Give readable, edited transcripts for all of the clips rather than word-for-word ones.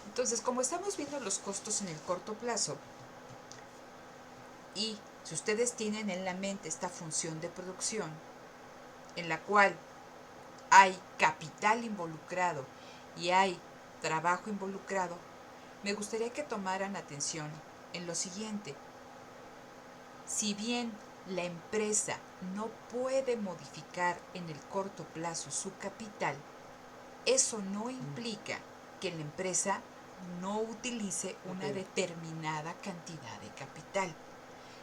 Entonces, como estamos viendo los costos en el corto plazo, y si ustedes tienen en la mente esta función de producción, en la cual hay capital involucrado y hay trabajo involucrado, me gustaría que tomaran atención en lo siguiente. Si bien la empresa no puede modificar en el corto plazo su capital, eso no implica que la empresa no utilice una determinada cantidad de capital.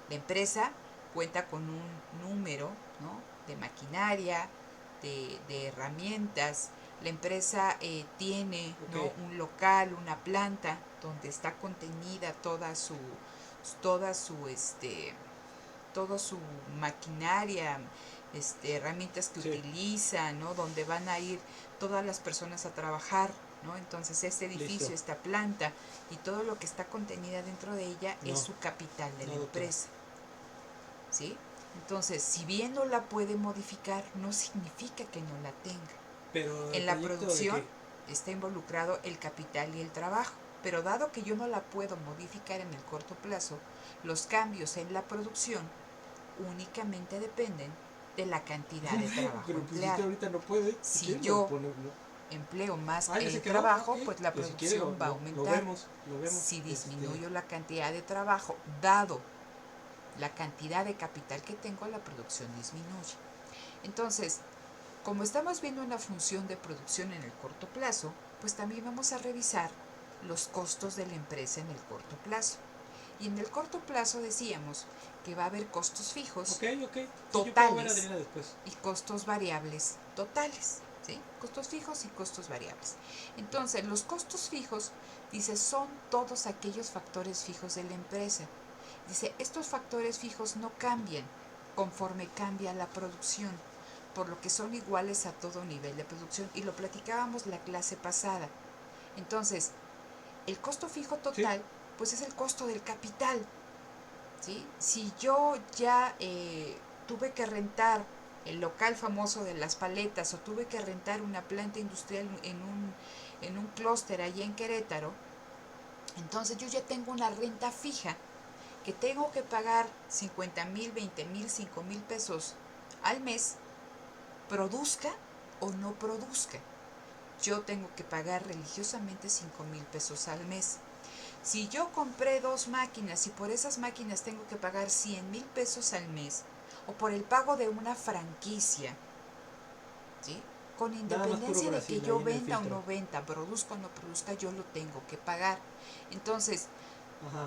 La empresa cuenta con un número, ¿no?, de maquinaria, de herramientas. La empresa tiene, ¿no?, un local, una planta donde está contenida toda su toda su maquinaria, herramientas que utiliza, ¿no?, donde van a ir todas las personas a trabajar, ¿no? Entonces este edificio, esta planta y todo lo que está contenida dentro de ella es su capital de la empresa, ¿sí? Entonces, si bien no la puede modificar, no significa que no la tenga. Pero en la producción está involucrado el capital y el trabajo. Pero dado que yo no la puedo modificar en el corto plazo, los cambios en la producción únicamente dependen de la cantidad de trabajo pero pues empleado. ahorita no puede. Si yo empleo más trabajo, pues la producción va a aumentar. Si disminuyo la cantidad de trabajo, dado la cantidad de capital que tengo, la producción disminuye. Entonces, como estamos viendo una función de producción en el corto plazo, pues también vamos a revisar los costos de la empresa en el corto plazo. Y en el corto plazo decíamos que va a haber costos fijos totales y costos variables totales, ¿sí? Costos fijos y costos variables. Entonces, los costos fijos, dice, son todos aquellos factores fijos de la empresa. Dice, estos factores fijos no cambian conforme cambia la producción, por lo que son iguales a todo nivel de producción. Y lo platicábamos la clase pasada. Entonces, el costo fijo total, pues es el costo del capital, ¿sí? Si yo ya tuve que rentar el local famoso de las paletas o tuve que rentar una planta industrial en un clúster allá en Querétaro, entonces yo ya tengo una renta fija que tengo que pagar 50,000, 20,000, 5,000 pesos al mes, produzca o no produzca. Yo tengo que pagar religiosamente 5,000 pesos al mes. Si yo compré 2 máquinas y por esas máquinas tengo que pagar 100,000 pesos al mes, o por el pago de una franquicia, ¿sí?, con independencia de que yo venda o no venda, produzca o no produzca, yo lo tengo que pagar. Entonces,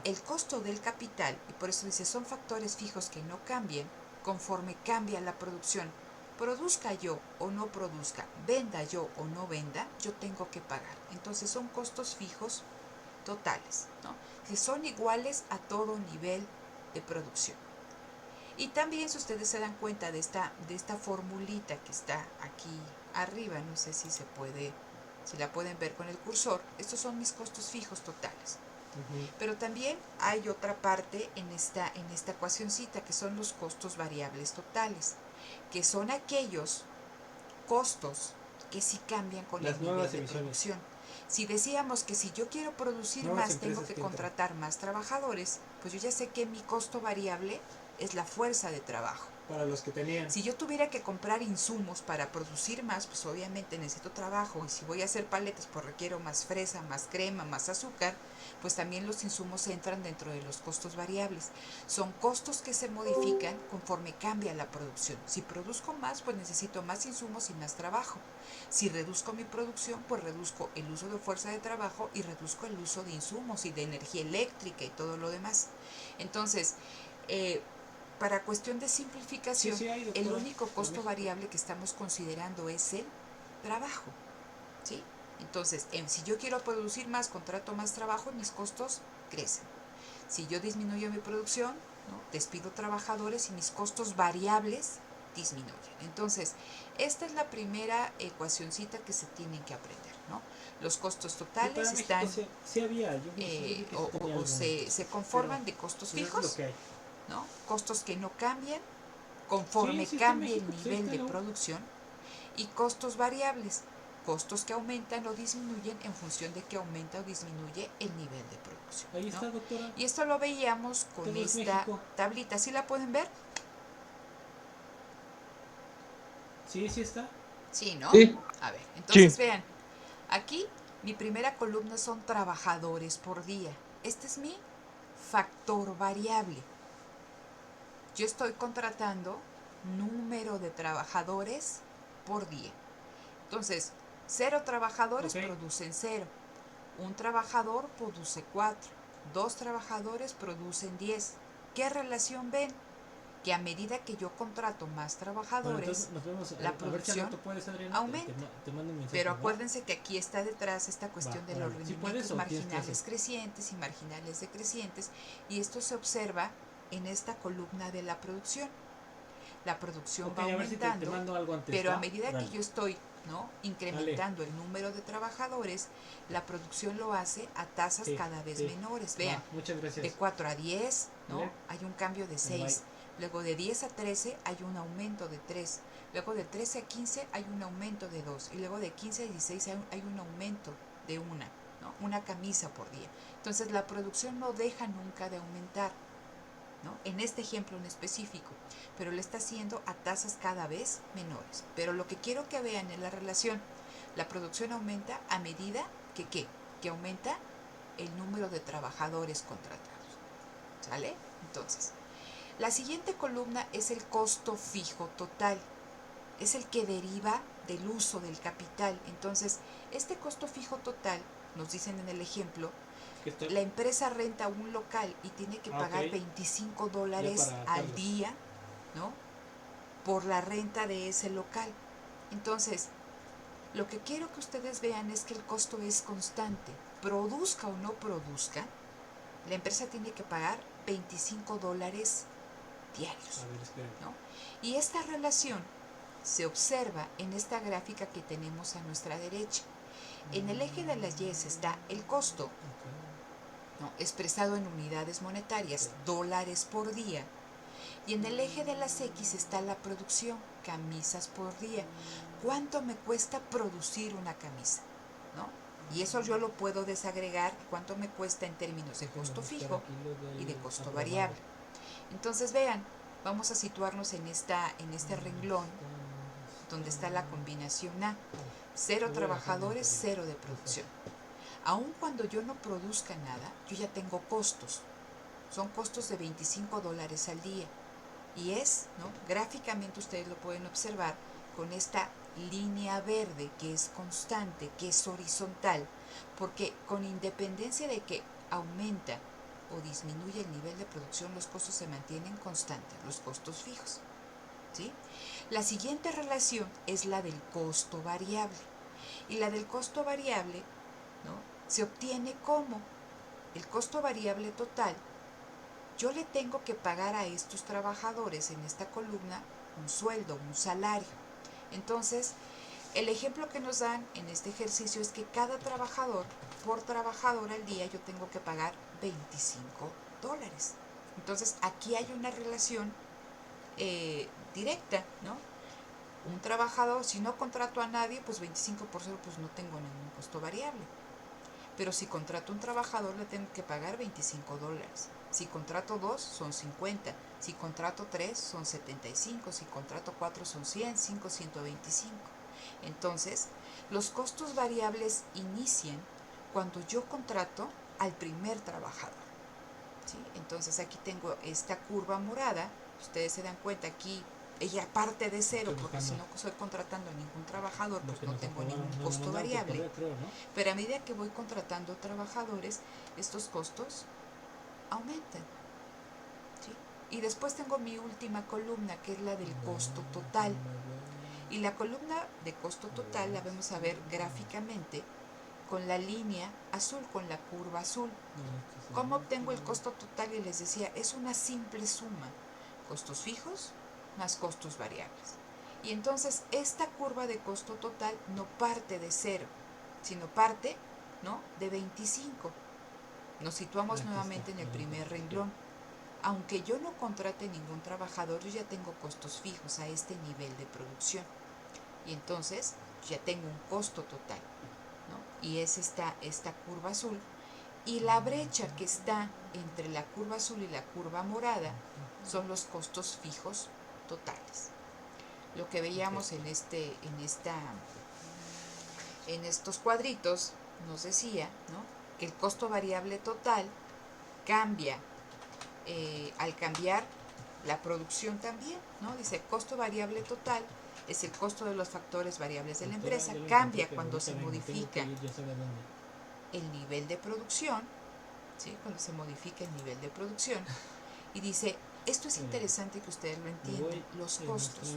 el costo del capital, y por eso dice, son factores fijos que no cambian conforme cambia la producción. Produzca yo o no produzca, venda yo o no venda, yo tengo que pagar. Entonces son costos fijos totales, ¿no?, que son iguales a todo nivel de producción. Y también, si ustedes se dan cuenta de esta formulita que está aquí arriba, no sé si se puede, si la pueden ver con el cursor, estos son mis costos fijos totales. Pero también hay otra parte en esta ecuacioncita, que son los costos variables totales, que son aquellos costos que sí cambian con el nivel de producción. Si decíamos que si yo quiero producir más, tengo que contratar más trabajadores, pues yo ya sé que mi costo variable es la fuerza de trabajo. Para los que tenían. Si yo tuviera que comprar insumos para producir más, pues obviamente necesito trabajo. Y si voy a hacer paletas, pues requiero más fresa, más crema, más azúcar, pues también los insumos entran dentro de los costos variables. Son costos que se modifican conforme cambia la producción. Si produzco más, pues necesito más insumos y más trabajo. Si reduzco mi producción, pues reduzco el uso de fuerza de trabajo y reduzco el uso de insumos y de energía eléctrica y todo lo demás. Entonces, para cuestión de simplificación, el único costo variable que estamos considerando es el trabajo, ¿sí? Entonces, si yo quiero producir más, contrato más trabajo, mis costos crecen. Si yo disminuyo mi producción, ¿no?, despido trabajadores y mis costos variables disminuyen. Entonces, esta es la primera ecuacioncita que se tienen que aprender, ¿no? Los costos totales están se conforman de costos fijos, ¿no?, costos que no cambian conforme cambie el nivel de producción, y costos variables. costos que aumentan o disminuyen en función de que aumenta o disminuye el nivel de producción. Ahí está, doctora. Y esto lo veíamos con Todo esta tablita. ¿Sí la pueden ver? Sí, sí está. Sí, ¿no? Sí. A ver, entonces Sí. vean, aquí mi primera columna son trabajadores por día. Este es mi factor variable. Yo estoy contratando número de trabajadores por día. Entonces, 0 trabajadores producen 0. Un trabajador produce 4. 2 trabajadores producen 10. ¿Qué relación ven? Que a medida que yo contrato más trabajadores, la producción aumenta. Pero acuérdense que aquí está detrás esta cuestión de los rendimientos marginales crecientes y marginales decrecientes, y esto se observa en esta columna de la producción. La producción va aumentando, pero a medida que yo estoy incrementando el número de trabajadores, la producción lo hace a tasas cada vez menores. Vean, de 4 a 10 hay un cambio de 6. Luego de 10 a 13 hay un aumento de 3. Luego de 13 a 15 hay un aumento de 2. Y luego de 15 a 16 hay un aumento de una camisa por día. Entonces la producción no deja nunca de aumentar, en este ejemplo en específico, pero lo está haciendo a tasas cada vez menores. Pero lo que quiero que vean es la relación. La producción aumenta a medida que aumenta el número de trabajadores contratados. ¿Sale? Entonces, la siguiente columna es el costo fijo total. Es el que deriva del uso del capital. Entonces, este costo fijo total, nos dicen en el ejemplo, la empresa renta un local y tiene que pagar $25 al día, por la renta de ese local. Entonces, lo que quiero que ustedes vean es que el costo es constante. Produzca o no produzca, la empresa tiene que pagar $25 diarios. Y esta relación se observa en esta gráfica que tenemos a nuestra derecha. En el eje de las Y está el costo, expresado en unidades monetarias, dólares por día. Y en el eje de las X está la producción, camisas por día. ¿Cuánto me cuesta producir una camisa? Y eso yo lo puedo desagregar, cuánto me cuesta en términos de costo fijo y de costo variable. Entonces vean, vamos a situarnos en este renglón donde está la combinación A. 0 trabajadores, 0 de producción. Aun cuando yo no produzca nada, yo ya tengo costos. Son costos de $25 al día. Y gráficamente ustedes lo pueden observar con esta línea verde que es constante, que es horizontal, porque con independencia de que aumenta o disminuye el nivel de producción, los costos se mantienen constantes, los costos fijos. ¿Sí? La siguiente relación es la del costo variable. Y la del costo variable se obtiene como el costo variable total. Yo le tengo que pagar a estos trabajadores en esta columna un sueldo, un salario. Entonces, el ejemplo que nos dan en este ejercicio es que cada trabajador, por trabajador al día, yo tengo que pagar $25. Entonces, aquí hay una relación directa, Un trabajador, si no contrato a nadie, pues 25%, pues no tengo ningún costo variable. Pero si contrato un trabajador, le tengo que pagar $25. Si contrato 2, son 50. Si contrato 3, son 75. Si contrato 4, son 100. 5, 125. Entonces, los costos variables inician cuando yo contrato al primer trabajador. ¿Sí? Entonces, aquí tengo esta curva morada. Ustedes se dan cuenta aquí, ella parte de 0, porque si no estoy contratando a ningún trabajador, pues no tengo ningún costo variable. Pero a medida que voy contratando trabajadores, estos costos aumentan. ¿Sí? Y después tengo mi última columna, que es la del costo total. Y la columna de costo total la vamos a ver gráficamente con la línea azul, con la curva azul. ¿Cómo obtengo el costo total? Y les decía, es una simple suma. Costos fijos más costos variables. Y entonces esta curva de costo total no parte de 0, sino parte de 25. Nos situamos nuevamente en el primer renglón. Aunque yo no contrate ningún trabajador, yo ya tengo costos fijos a este nivel de producción. Y entonces ya tengo un costo total, ¿no? Y es esta curva azul. Y la brecha que está entre la curva azul y la curva morada son los costos fijos totales. Lo que veíamos en estos cuadritos nos decía, ¿no?, que el costo variable total cambia al cambiar la producción también, ¿no? Dice, costo variable total es el costo de los factores variables de la empresa, cambia cuando se modifica el nivel de producción, ¿sí? Cuando se modifica el nivel de producción. Y dice, esto es interesante que ustedes lo entiendan, los costos.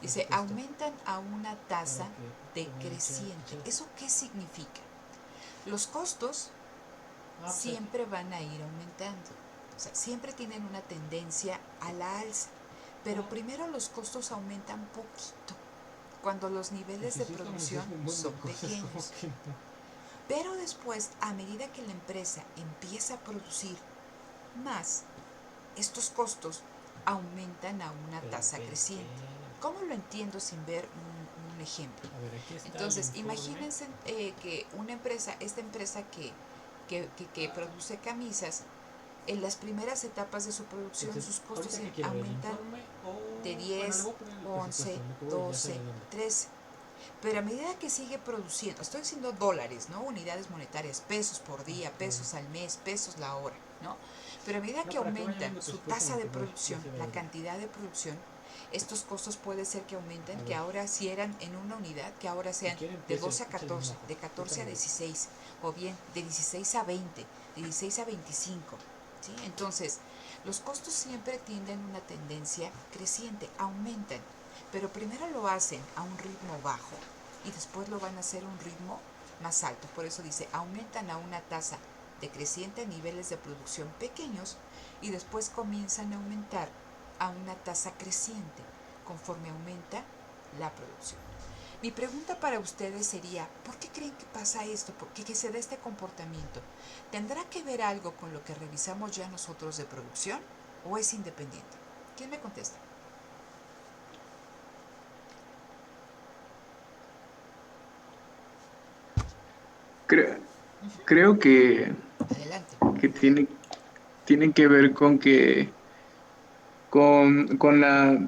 Dice, aumentan a una tasa decreciente. ¿Eso qué significa? Los costos siempre van a ir aumentando. O sea, siempre tienen una tendencia a la alza. Pero primero los costos aumentan poquito, cuando los niveles de producción son pequeños. Pero después, a medida que la empresa empieza a producir más, estos costos aumentan a una tasa creciente. ¿Cómo lo entiendo sin ver un ejemplo? Entonces, imagínense que esta empresa que produce camisas, en las primeras etapas de su producción, sus costos aumentan de 10, 11, 12, 13. Pero a medida que sigue produciendo, estoy diciendo dólares, ¿no? Unidades monetarias, pesos por día, pesos al mes, pesos la hora, ¿no? Pero a medida que aumenta su tasa de producción, la cantidad de producción, estos costos puede ser que aumenten, que ahora si eran en una unidad, que ahora sean de 12 a 14, de 14 a 16, o bien de 16 a 20, de 16 a 25, ¿sí? Entonces, los costos siempre tienden una tendencia creciente, aumentan, pero primero lo hacen a un ritmo bajo y después lo van a hacer a un ritmo más alto. Por eso dice, aumentan a una tasa decreciente a niveles de producción pequeños y después comienzan a aumentar a una tasa creciente conforme aumenta la producción. Mi pregunta para ustedes sería, ¿por qué creen que pasa esto? ¿Por qué que se da este comportamiento? ¿Tendrá que ver algo con lo que revisamos ya nosotros de producción o es independiente? ¿Quién me contesta? Creo Adelante. que tiene que ver con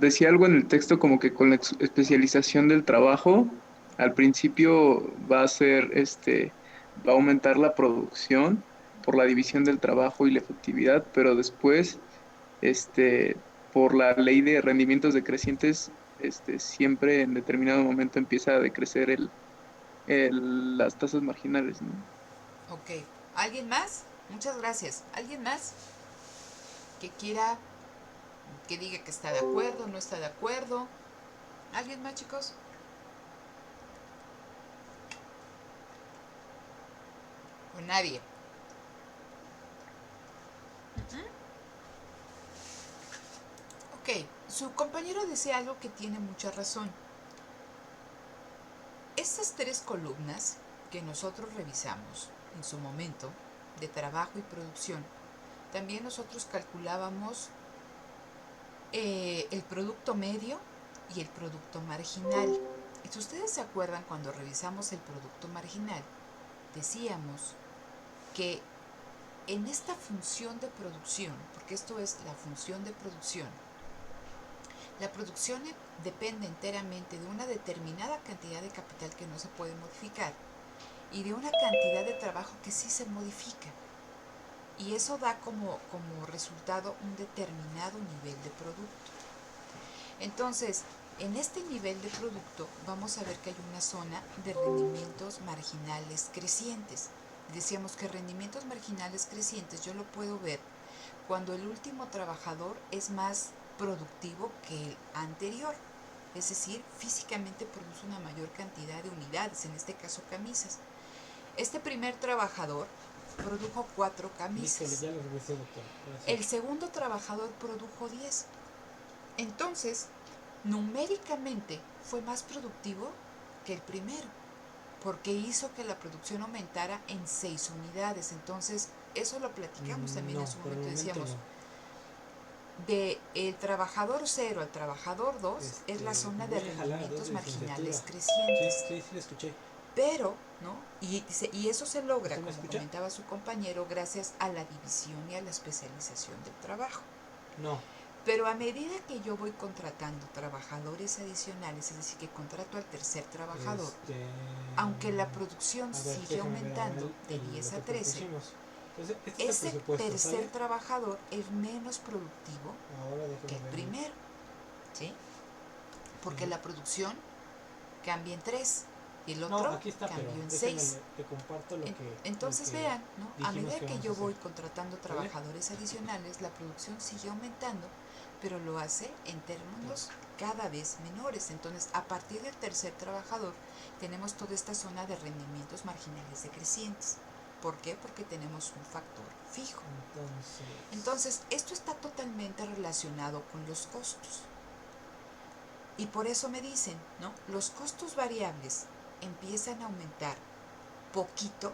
decía algo en el texto como que con la especialización del trabajo, al principio va a aumentar la producción por la división del trabajo y la efectividad, pero después, por la ley de rendimientos decrecientes, siempre en determinado momento empieza a decrecer las tasas marginales, ¿no? Ok. ¿Alguien más? Muchas gracias. ¿Alguien más que quiera, que diga que está de acuerdo, no está de acuerdo? ¿Alguien más, chicos? ¿O nadie? Ok. Su compañero decía algo que tiene mucha razón. Estas tres columnas que nosotros revisamos en su momento, de trabajo y producción, también nosotros calculábamos el producto medio y el producto marginal. Y si ustedes se acuerdan, cuando revisamos el producto marginal, decíamos que en esta función de producción, porque esto es la función de producción, la producción depende enteramente de una determinada cantidad de capital que no se puede modificar y de una cantidad de trabajo que sí se modifica. Y eso da como resultado un determinado nivel de producto. Entonces, en este nivel de producto vamos a ver que hay una zona de rendimientos marginales crecientes. Decíamos que rendimientos marginales crecientes yo lo puedo ver cuando el último trabajador es más productivo que el anterior. Es decir, físicamente produce una mayor cantidad de unidades, en este caso camisas. Este primer trabajador produjo 4 camisas. El segundo trabajador produjo 10. Entonces, numéricamente fue más productivo que el primero, porque hizo que la producción aumentara en 6 unidades. Entonces, eso lo platicamos también en su momento. Decíamos, de el trabajador 0 al trabajador 2 es la zona de rendimientos marginales crecientes. Sí, lo escuché. Pero, ¿no? Y eso se logra, como comentaba su compañero, gracias a la división y a la especialización del trabajo. No. Pero a medida que yo voy contratando trabajadores adicionales, es decir, que contrato al tercer trabajador, aunque la producción sigue aumentando de 10 a 13, entonces, ese tercer trabajador es menos productivo que el primero, ¿sí? Porque la producción cambia en 3 y el otro cambió en 6. Entonces vean, ¿no? A medida que yo voy contratando trabajadores adicionales, la producción sigue aumentando, pero lo hace en términos cada vez menores. Entonces, a partir del tercer trabajador, tenemos toda esta zona de rendimientos marginales decrecientes. ¿Por qué? Porque tenemos un factor fijo. Entonces, esto está totalmente relacionado con los costos. Y por eso me dicen, ¿no? Los costos variables empiezan a aumentar poquito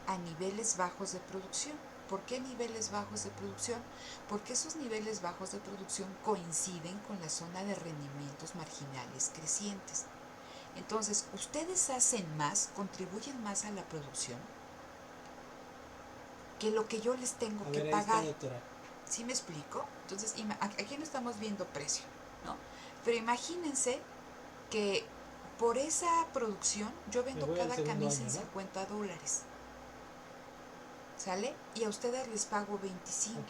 a niveles bajos de producción. ¿Por qué niveles bajos de producción? Porque esos niveles bajos de producción coinciden con la zona de rendimientos marginales crecientes. Entonces, ustedes hacen más, contribuyen más a la producción que lo que yo les tengo que pagar. ¿Sí me explico? Entonces, aquí no estamos viendo precio, ¿no? Pero imagínense que por esa producción yo vendo cada camisa en $50. ¿Sale? Y a ustedes les pago 25.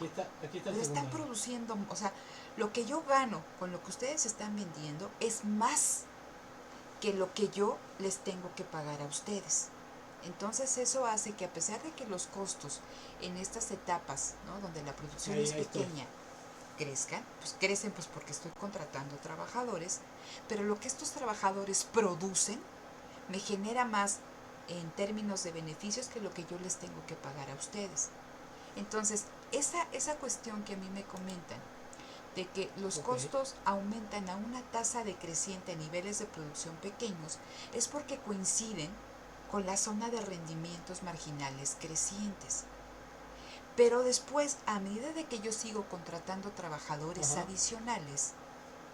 Aquí está el están produciendo, o sea, lo que yo gano con lo que ustedes están vendiendo es más que lo que yo les tengo que pagar a ustedes. Entonces eso hace que a pesar de que los costos en estas etapas, ¿no? Donde la producción es pequeña, crezcan, pues crecen pues porque estoy contratando trabajadores, pero lo que estos trabajadores producen me genera más en términos de beneficios que lo que yo les tengo que pagar a ustedes. Entonces, esa cuestión que a mí me comentan, de que los costos aumentan a una tasa decreciente a niveles de producción pequeños, es porque coinciden con la zona de rendimientos marginales crecientes. Pero después, a medida de que yo sigo contratando trabajadores adicionales,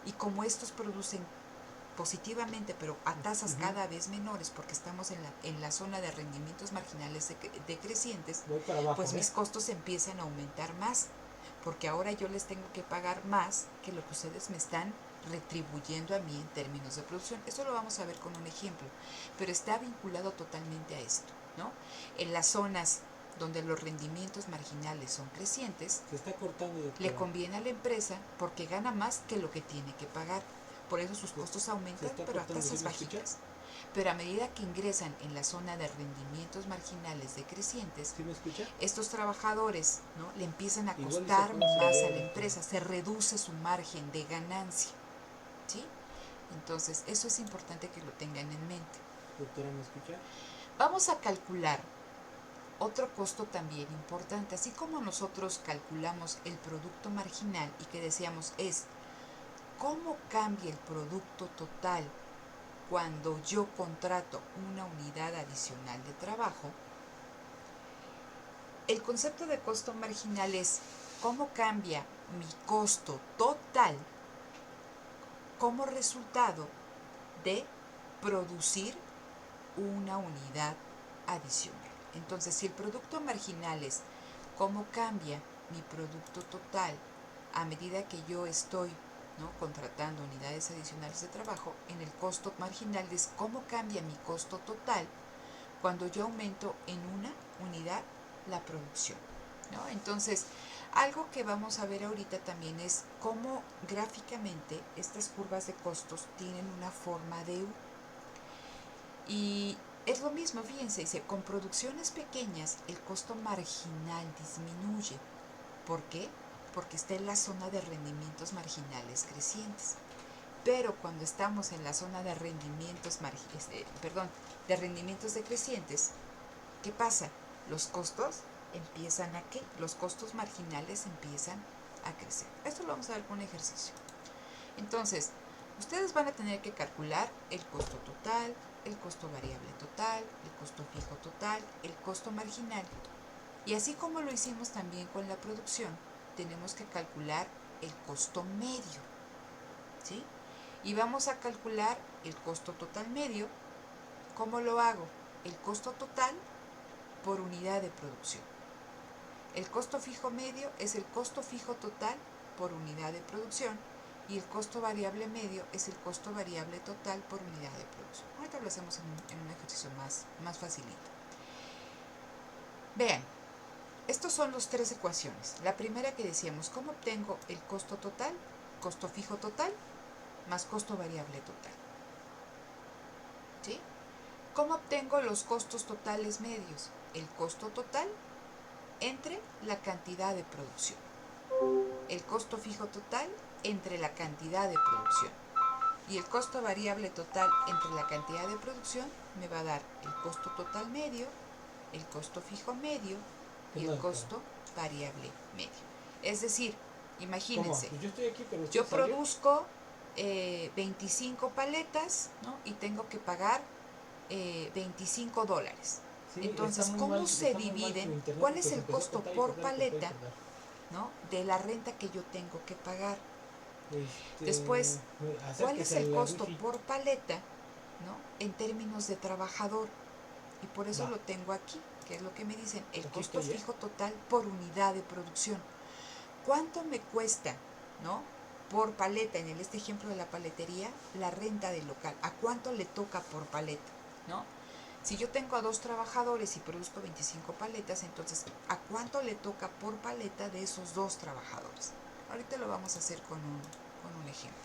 y como estos producen positivamente, pero a tasas cada vez menores, porque estamos en la zona de rendimientos marginales decrecientes, pues mis costos empiezan a aumentar más, porque ahora yo les tengo que pagar más que lo que ustedes me están retribuyendo a mí en términos de producción. Eso lo vamos a ver con un ejemplo, pero está vinculado totalmente a esto, ¿no? En las zonas donde los rendimientos marginales son crecientes, se está cortando, le conviene a la empresa porque gana más que lo que tiene que pagar. Por eso sus costos aumentan, pero a tasas bajitas. Pero a medida que ingresan en la zona de rendimientos marginales decrecientes, ¿sí me escucha? Estos trabajadores, ¿no? Le empiezan a costar más a la empresa, se reduce su margen de ganancia, ¿sí? Entonces, eso es importante que lo tengan en mente. Doctora, ¿me escucha? Vamos a calcular otro costo también importante. Así como nosotros calculamos el producto marginal y que decíamos es cómo cambia el producto total cuando yo contrato una unidad adicional de trabajo, el concepto de costo marginal es cómo cambia mi costo total como resultado de producir una unidad adicional. Entonces, si el producto marginal es cómo cambia mi producto total a medida que yo estoy, ¿no? contratando unidades adicionales de trabajo, en el costo marginal es cómo cambia mi costo total cuando yo aumento en una unidad la producción, ¿no? Entonces, algo que vamos a ver ahorita también es cómo gráficamente estas curvas de costos tienen una forma de U. Y es lo mismo, fíjense, dice, con producciones pequeñas el costo marginal disminuye. ¿Por qué? Porque está en la zona de rendimientos marginales crecientes. Pero cuando estamos en la zona de rendimientos, de rendimientos decrecientes, ¿qué pasa? Los costos empiezan a ¿qué? Los costos marginales empiezan a crecer. Esto lo vamos a ver con un ejercicio. Entonces, ustedes van a tener que calcular el costo total, el costo variable total, el costo fijo total, el costo marginal. Y así como lo hicimos también con la producción, tenemos que calcular el costo medio, ¿sí? Y vamos a calcular el costo total medio. ¿Cómo lo hago? El costo total por unidad de producción. El costo fijo medio es el costo fijo total por unidad de producción y el costo variable medio es el costo variable total por unidad de producción. Ahorita lo hacemos en un ejercicio más facilito. Vean, estos son las tres ecuaciones. La primera que decíamos, ¿cómo obtengo el costo total? Costo fijo total más costo variable total. ¿Sí? ¿Cómo obtengo los costos totales medios? El costo total entre la cantidad de producción. El costo fijo total entre la cantidad de producción. Y el costo variable total entre la cantidad de producción me va a dar el costo total medio, el costo fijo medio y el costo variable medio. Es decir, imagínense, pues yo estoy aquí, pero yo produzco 25 paletas, ¿no? Y tengo que pagar $25. Sí, entonces, ¿cómo se dividen? ¿Cuál es el costo por paleta, ¿no? De la renta que yo tengo que pagar? Después, ¿cuál es el costo por paleta, ¿no? En términos de trabajador? Y por eso lo tengo aquí, que es lo que me dicen, el costo fijo total por unidad de producción. ¿Cuánto me cuesta, ¿no? Por paleta, en este ejemplo de la paletería, la renta del local? ¿A cuánto le toca por paleta, ¿no? Si yo tengo a 2 trabajadores y produzco 25 paletas, entonces, ¿a cuánto le toca por paleta de esos 2 trabajadores? Ahorita lo vamos a hacer con un ejemplo.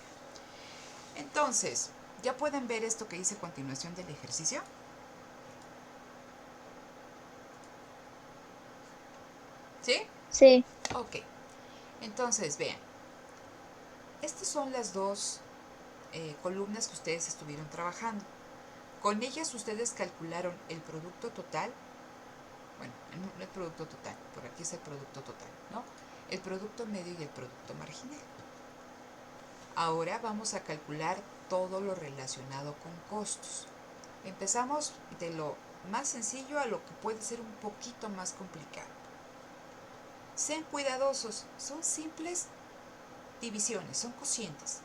Entonces, ¿ya pueden ver esto que dice a continuación del ejercicio? ¿Sí? Sí. Ok. Entonces, vean. Estas son las 2 columnas que ustedes estuvieron trabajando. Con ellas ustedes calcularon el producto total. Bueno, no el producto total, por aquí es el producto total, ¿no? El producto medio y el producto marginal. Ahora vamos a calcular todo lo relacionado con costos. Empezamos de lo más sencillo a lo que puede ser un poquito más complicado. Sean cuidadosos, son simples divisiones, son cocientes.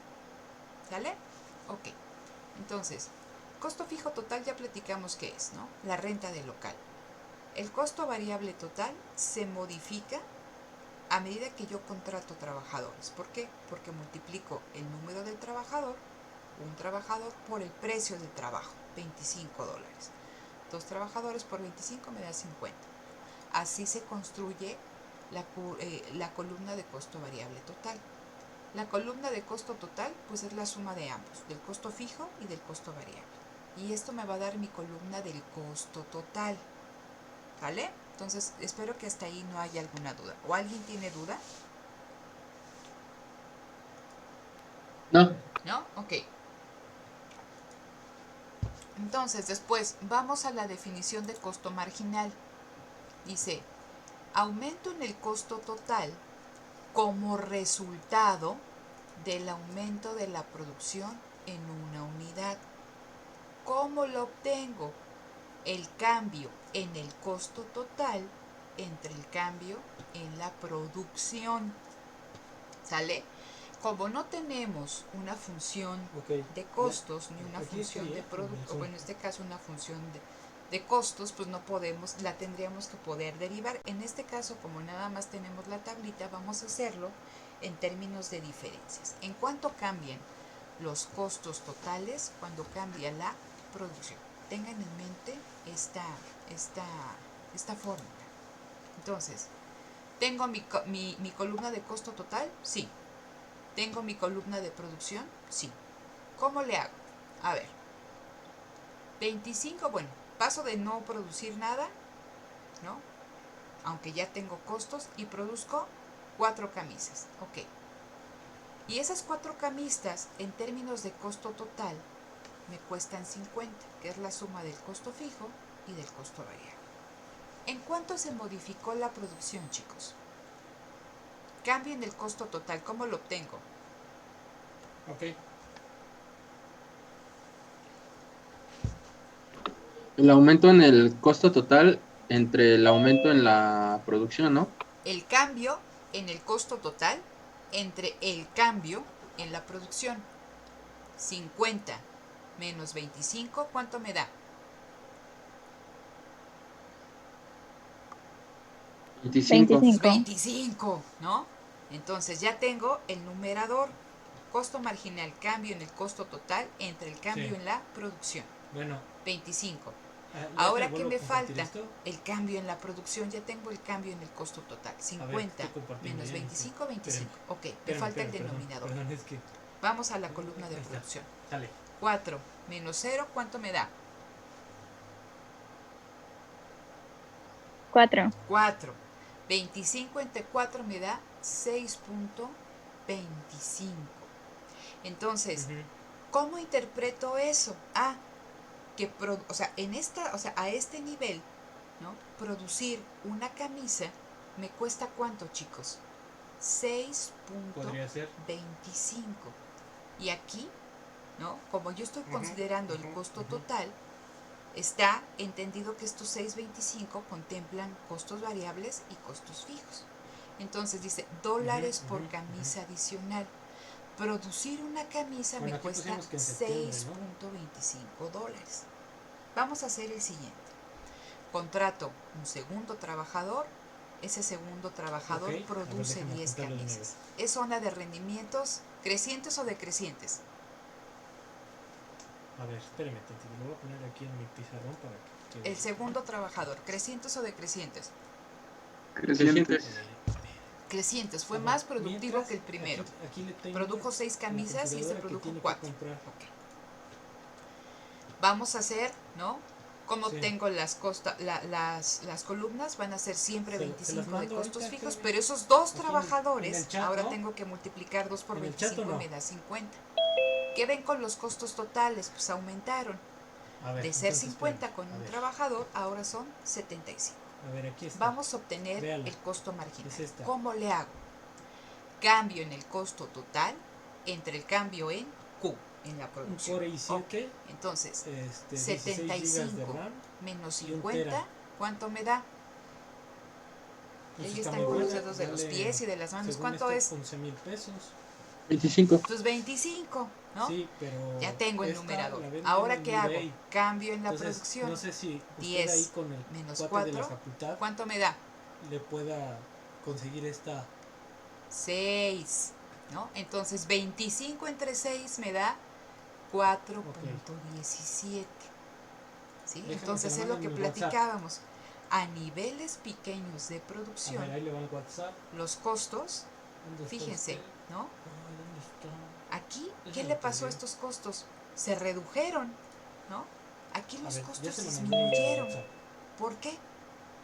¿Sale? Ok. Entonces, costo fijo total ya platicamos qué es, ¿no? La renta del local. El costo variable total se modifica a medida que yo contrato trabajadores. ¿Por qué? Porque multiplico el número del trabajador, un trabajador, por el precio del trabajo, $25. 2 trabajadores por 25 me da 50. Así se construye la columna de costo variable total. La columna de costo total pues es la suma de ambos, del costo fijo y del costo variable. Y esto me va a dar mi columna del costo total. ¿Vale? Entonces espero que hasta ahí no haya alguna duda. ¿O alguien tiene duda? No. ¿No? Ok. Entonces después vamos a la definición de costo marginal. Dice, aumento en el costo total como resultado del aumento de la producción en una unidad. ¿Cómo lo obtengo? El cambio en el costo total entre el cambio en la producción. ¿Sale? Como no tenemos una función de costos ni una función de producto, bueno, en este caso una función de costos, pues no podemos, la tendríamos que poder derivar. En este caso, como nada más tenemos la tablita, vamos a hacerlo en términos de diferencias. ¿En cuánto cambian los costos totales cuando cambia la producción? Tengan en mente esta fórmula. Entonces, ¿tengo mi columna de costo total? Sí. ¿Tengo mi columna de producción? Sí. ¿Cómo le hago? A ver, 25, bueno, paso de no producir nada, ¿no? Aunque ya tengo costos y produzco 4 camisas. Ok. Y esas 4 camisas, en términos de costo total, me cuestan 50, que es la suma del costo fijo y del costo variable. ¿En cuánto se modificó la producción, chicos? Cambio en el costo total, ¿cómo lo obtengo? Ok. El aumento en el costo total entre el aumento en la producción, ¿no? El cambio en el costo total entre el cambio en la producción. 50 menos 25, ¿cuánto me da? 25, ¿no? Entonces ya tengo el numerador, costo marginal, cambio en el costo total entre el cambio en la producción. Bueno. 25. Ahora, ¿qué me falta? El cambio en la producción, ya tengo el cambio en el costo total. 50 menos 25, 25. Ok, me falta el denominador. Perdón, es que... Vamos a la columna de producción. 4 menos 0, ¿cuánto me da? 4. 4. 25 entre 4 me da 6.25. Entonces, ¿cómo interpreto eso? A este nivel, ¿no? Producir una camisa me cuesta ¿cuánto, chicos? 6.25. Y aquí, ¿no? Como yo estoy considerando el costo total, está entendido que estos 6.25 contemplan costos variables y costos fijos. Entonces dice dólares por camisa adicional. Producir una camisa me cuesta 6.25 dólares. Vamos a hacer el siguiente. Contrato un segundo trabajador. Ese segundo trabajador produce 10 camisas. ¿Es zona de rendimientos crecientes o decrecientes? A ver, espérame tantito, lo voy a poner aquí en mi pizarrón para que... El segundo trabajador, ¿crecientes o decrecientes? Crecientes. Crecientes, fue más productivo que el primero. Aquí produjo 6 camisas y este produjo 4. Okay. Vamos a hacer, ¿no? ¿Cómo tengo las columnas? Van a ser siempre 25 de costos fijos, pero esos dos trabajadores, ahora tengo que multiplicar 2 por 25 y me da 50. ¿Qué ven con los costos totales? Pues aumentaron. De ser 50 con un trabajador, ahora son 75. A ver, aquí está. Vamos a obtener el costo marginal. ¿Cómo le hago? Cambio en el costo total entre el cambio en Q, en la producción. Un Core i7. Entonces, 75 menos 50, ¿cuánto me da? Ahí están con los dedos de los pies y de las manos. ¿Cuánto es? 11,000 pesos. 25. Entonces 25, ¿no? Sí, pero ya tengo el numerador. Ahora, ¿qué hago? Cambio en la producción. No sé si 10 ahí con el menos 4, de la facultad, ¿cuánto me da? Le pueda conseguir esta 6, ¿no? Entonces 25 entre 6 me da 4.17. ¿Sí? Entonces es lo que platicábamos. A niveles pequeños de producción, ahí le va el WhatsApp. Los costos, fíjense, ¿no? Aquí, ¿qué le pasó a estos costos? Se redujeron, ¿no? Aquí los costos disminuyeron. ¿Por qué?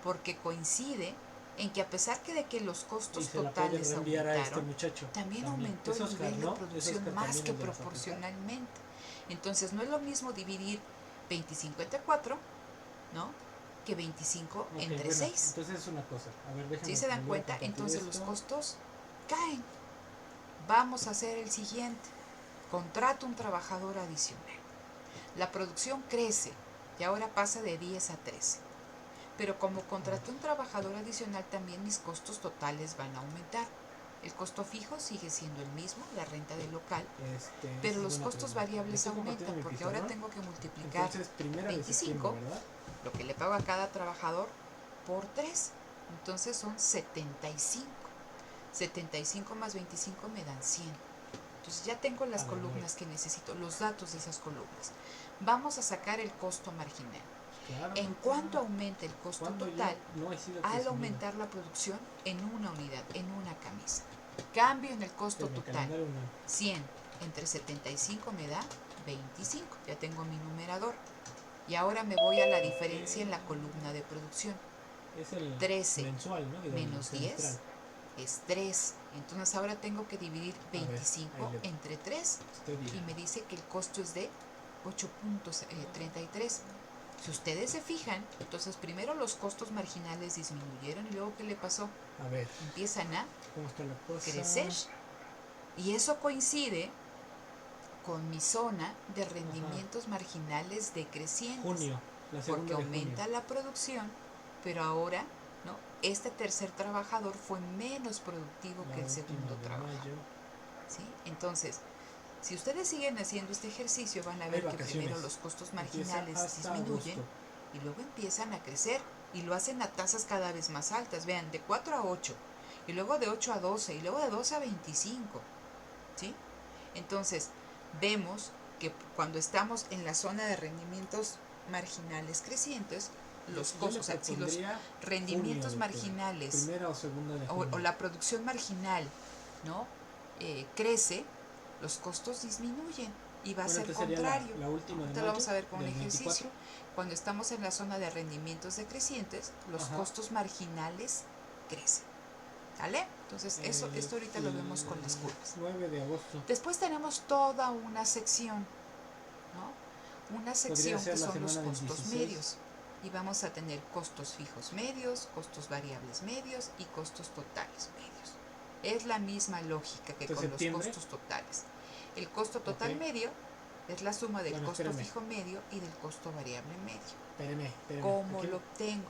Porque coincide en que a pesar de que los costos totales aumentaron, también aumentó el nivel de producción más que proporcionalmente. Entonces no es lo mismo dividir 25 entre 4, ¿no? Que 25 entre 6. Entonces es una cosa. A ver, ¿sí se dan cuenta? Entonces los costos caen. Vamos a hacer el siguiente. Contrato un trabajador adicional. La producción crece y ahora pasa de 10 a 13. Pero como contraté un trabajador adicional, también mis costos totales van a aumentar. El costo fijo sigue siendo el mismo, la renta del local, pero los costos variables aumentan porque ahora tengo que multiplicar 25, lo que le pago a cada trabajador, por 3. Entonces son 75. 75 más 25 me dan 100. Entonces ya tengo las columnas que necesito, los datos de esas columnas. Vamos a sacar el costo marginal. En cuanto aumenta el costo total, al aumentar la producción en una unidad, en una camisa. Cambio en el costo total. 100 entre 75 me da 25. Ya tengo mi numerador. Y ahora me voy a la diferencia en la columna de producción. 13 menos 10 es 3. Entonces ahora tengo que dividir 25 entre 3 y me dice que el costo es de 8.33. Si ustedes se fijan, entonces primero los costos marginales disminuyeron y luego ¿qué le pasó? Empiezan a crecer. Y eso coincide con mi zona de rendimientos marginales decrecientes. Porque aumenta la producción, pero ahora, ¿no? este tercer trabajador fue menos productivo que el segundo trabajador. ¿Sí? Entonces, si ustedes siguen haciendo este ejercicio, van a ver que primero los costos marginales disminuyen y luego empiezan a crecer y lo hacen a tasas cada vez más altas. Vean, de 4 a 8 y luego de 8 a 12 y luego de 12 a 25. ¿Sí? Entonces, vemos que cuando estamos en la zona de rendimientos marginales crecientes, los costos, o sea, si los rendimientos marginales o la producción marginal, ¿no? Crece, los costos disminuyen y va a ser contrario. Ahorita lo vamos a ver con un ejercicio. 24. Cuando estamos en la zona de rendimientos decrecientes, los costos marginales crecen. ¿Vale? Entonces, esto ahorita lo vemos con las curvas. 9 de agosto. Después tenemos toda una sección, ¿no? Una sección que son los costos medios. Y vamos a tener costos fijos medios, costos variables medios y costos totales medios. Es la misma lógica que con los costos totales. El costo total medio es la suma del costo fijo medio y del costo variable medio. ¿Cómo lo obtengo?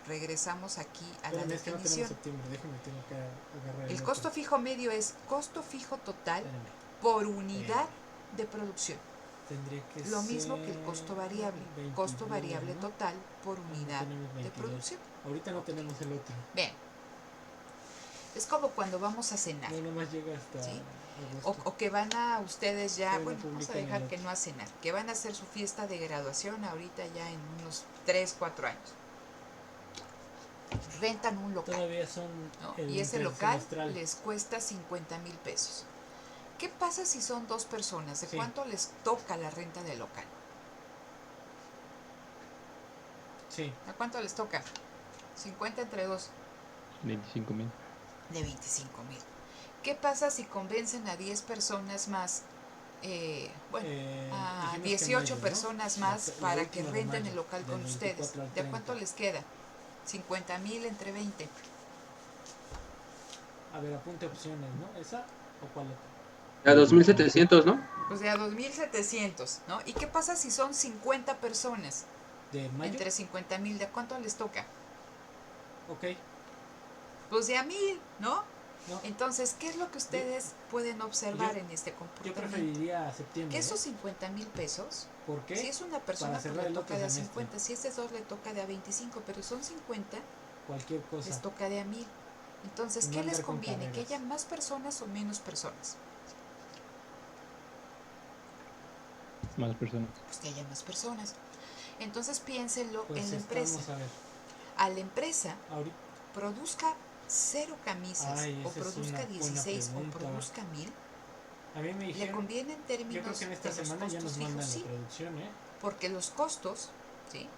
Regresamos aquí a la definición. El costo fijo medio es costo fijo total por unidad de producción. Lo mismo que el costo variable total por unidad de producción. Ahorita no tenemos el otro. Bien, es como cuando vamos a cenar. No, nomás llega hasta ¿sí? O que van a ustedes ya, bueno, vamos a dejar que no a cenar, que van a hacer su fiesta de graduación ahorita ya en unos 3, 4 años. Rentan un local. Todavía son, ¿no? Y ese local les cuesta 50,000 pesos. ¿Qué pasa si son 2 personas? ¿De cuánto les toca la renta del local? Sí. ¿A cuánto les toca? 50 entre 2. 25,000. De 25,000. ¿Qué pasa si convencen a 10 personas más? A 18 personas más para que renten el local con ustedes. ¿De cuánto les queda? 50,000 entre 20. A ver, apunte opciones, ¿no? ¿Esa o cuál otra? A 2,700, ¿no? Pues de a 2,700, ¿no? ¿Y qué pasa si son 50 personas? ¿De mayo? Entre 50,000, ¿de cuánto les toca? Ok. Pues de a 1,000, ¿no? Entonces, ¿qué es lo que ustedes pueden observar en este comportamiento? Yo preferiría septiembre. Que esos 50,000 pesos, ¿por qué? Si es una persona que le toca de a 50, si es de 2 le toca de a 25, pero son 50, cualquier cosa les toca de a 1,000. Entonces, ¿qué les conviene? ¿Que haya más personas o menos personas? Más personas. Pues que haya más personas. Entonces, piénsenlo en la empresa. A la empresa produzca 0 camisas o produzca 16 o produzca 1,000, a mí me dijeron, le conviene en términos yo creo que en esta de los semana ya nos costos mandan fijos, la producción, porque los costos, ¿sí?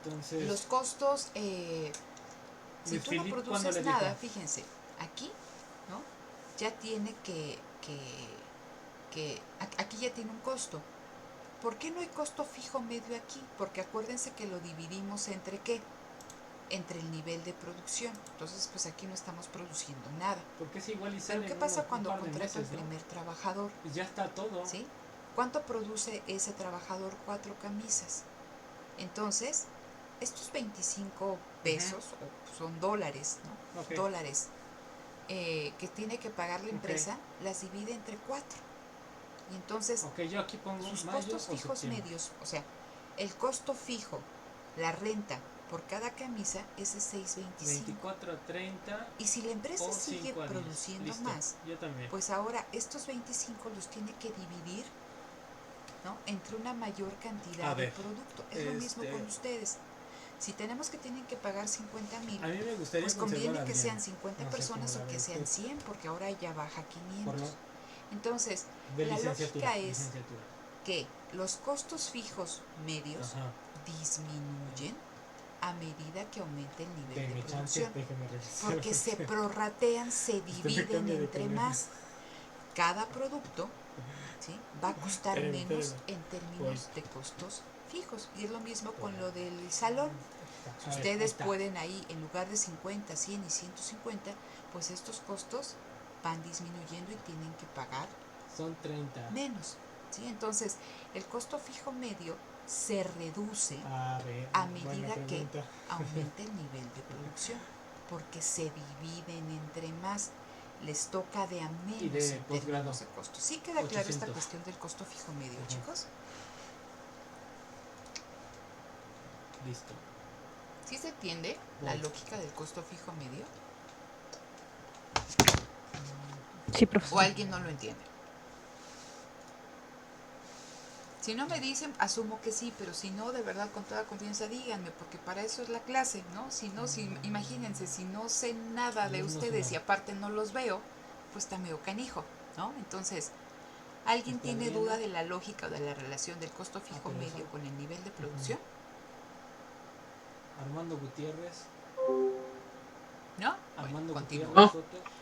Entonces, los costos, si tú no produces nada, fíjense, aquí, ¿no? Ya tiene aquí ya tiene un costo. ¿Por qué no hay costo fijo medio aquí? Porque acuérdense que lo dividimos entre ¿qué? Entre el nivel de producción. Entonces, pues aquí no estamos produciendo nada. Porque es igual y ¿Pero qué pasa cuando contrato el primer trabajador? Pues ya está todo. ¿Sí? ¿Cuánto produce ese trabajador? 4 camisas. Entonces, estos 25 pesos, o son dólares, ¿no? Okay. Dólares, que tiene que pagar la empresa, las divide entre 4. Y entonces, yo aquí pongo sus costos fijos medios, o sea, el costo fijo, la renta por cada camisa es de 6.25. 24 a 30. Y si la empresa sigue produciendo más, pues ahora estos 25 los tiene que dividir, ¿no? Entre una mayor cantidad de producto. Es lo mismo con ustedes. Si tenemos que tienen que pagar 50,000, pues conviene que sean 50 personas o que sean 100, porque ahora ya baja 500. Entonces, la lógica es que los costos fijos medios disminuyen a medida que aumente el nivel de producción, porque se prorratean, se dividen entre más. Cada producto, ¿sí? Va a costar menos en términos de costos fijos, y es lo mismo con lo del salón. Ustedes pueden ahí, en lugar de 50, 100 y 150, pues estos costos van disminuyendo y tienen que pagar son 30 menos, ¿sí? Entonces, el costo fijo medio se reduce a medida que aumente el nivel de producción. porque se dividen entre más, les toca de a menos y de en posgrado términos de costo. ¿Sí queda claro esta 800. cuestión del costo fijo medio, chicos? Listo. ¿Sí se entiende la lógica del costo fijo medio? Sí, ¿O profesor. alguien no lo entiende? Si no me dicen, asumo que sí, pero si no, de verdad, con toda confianza, díganme, porque para eso es la clase, ¿no? Si no, imagínense, si no sé nada de ustedes y aparte no los veo, pues está medio canijo, ¿no? Entonces, ¿alguien tiene duda de la lógica o de la relación del costo fijo medio con el nivel de producción? Armando Gutiérrez. ¿No? Armando continúo. Gutiérrez Soto.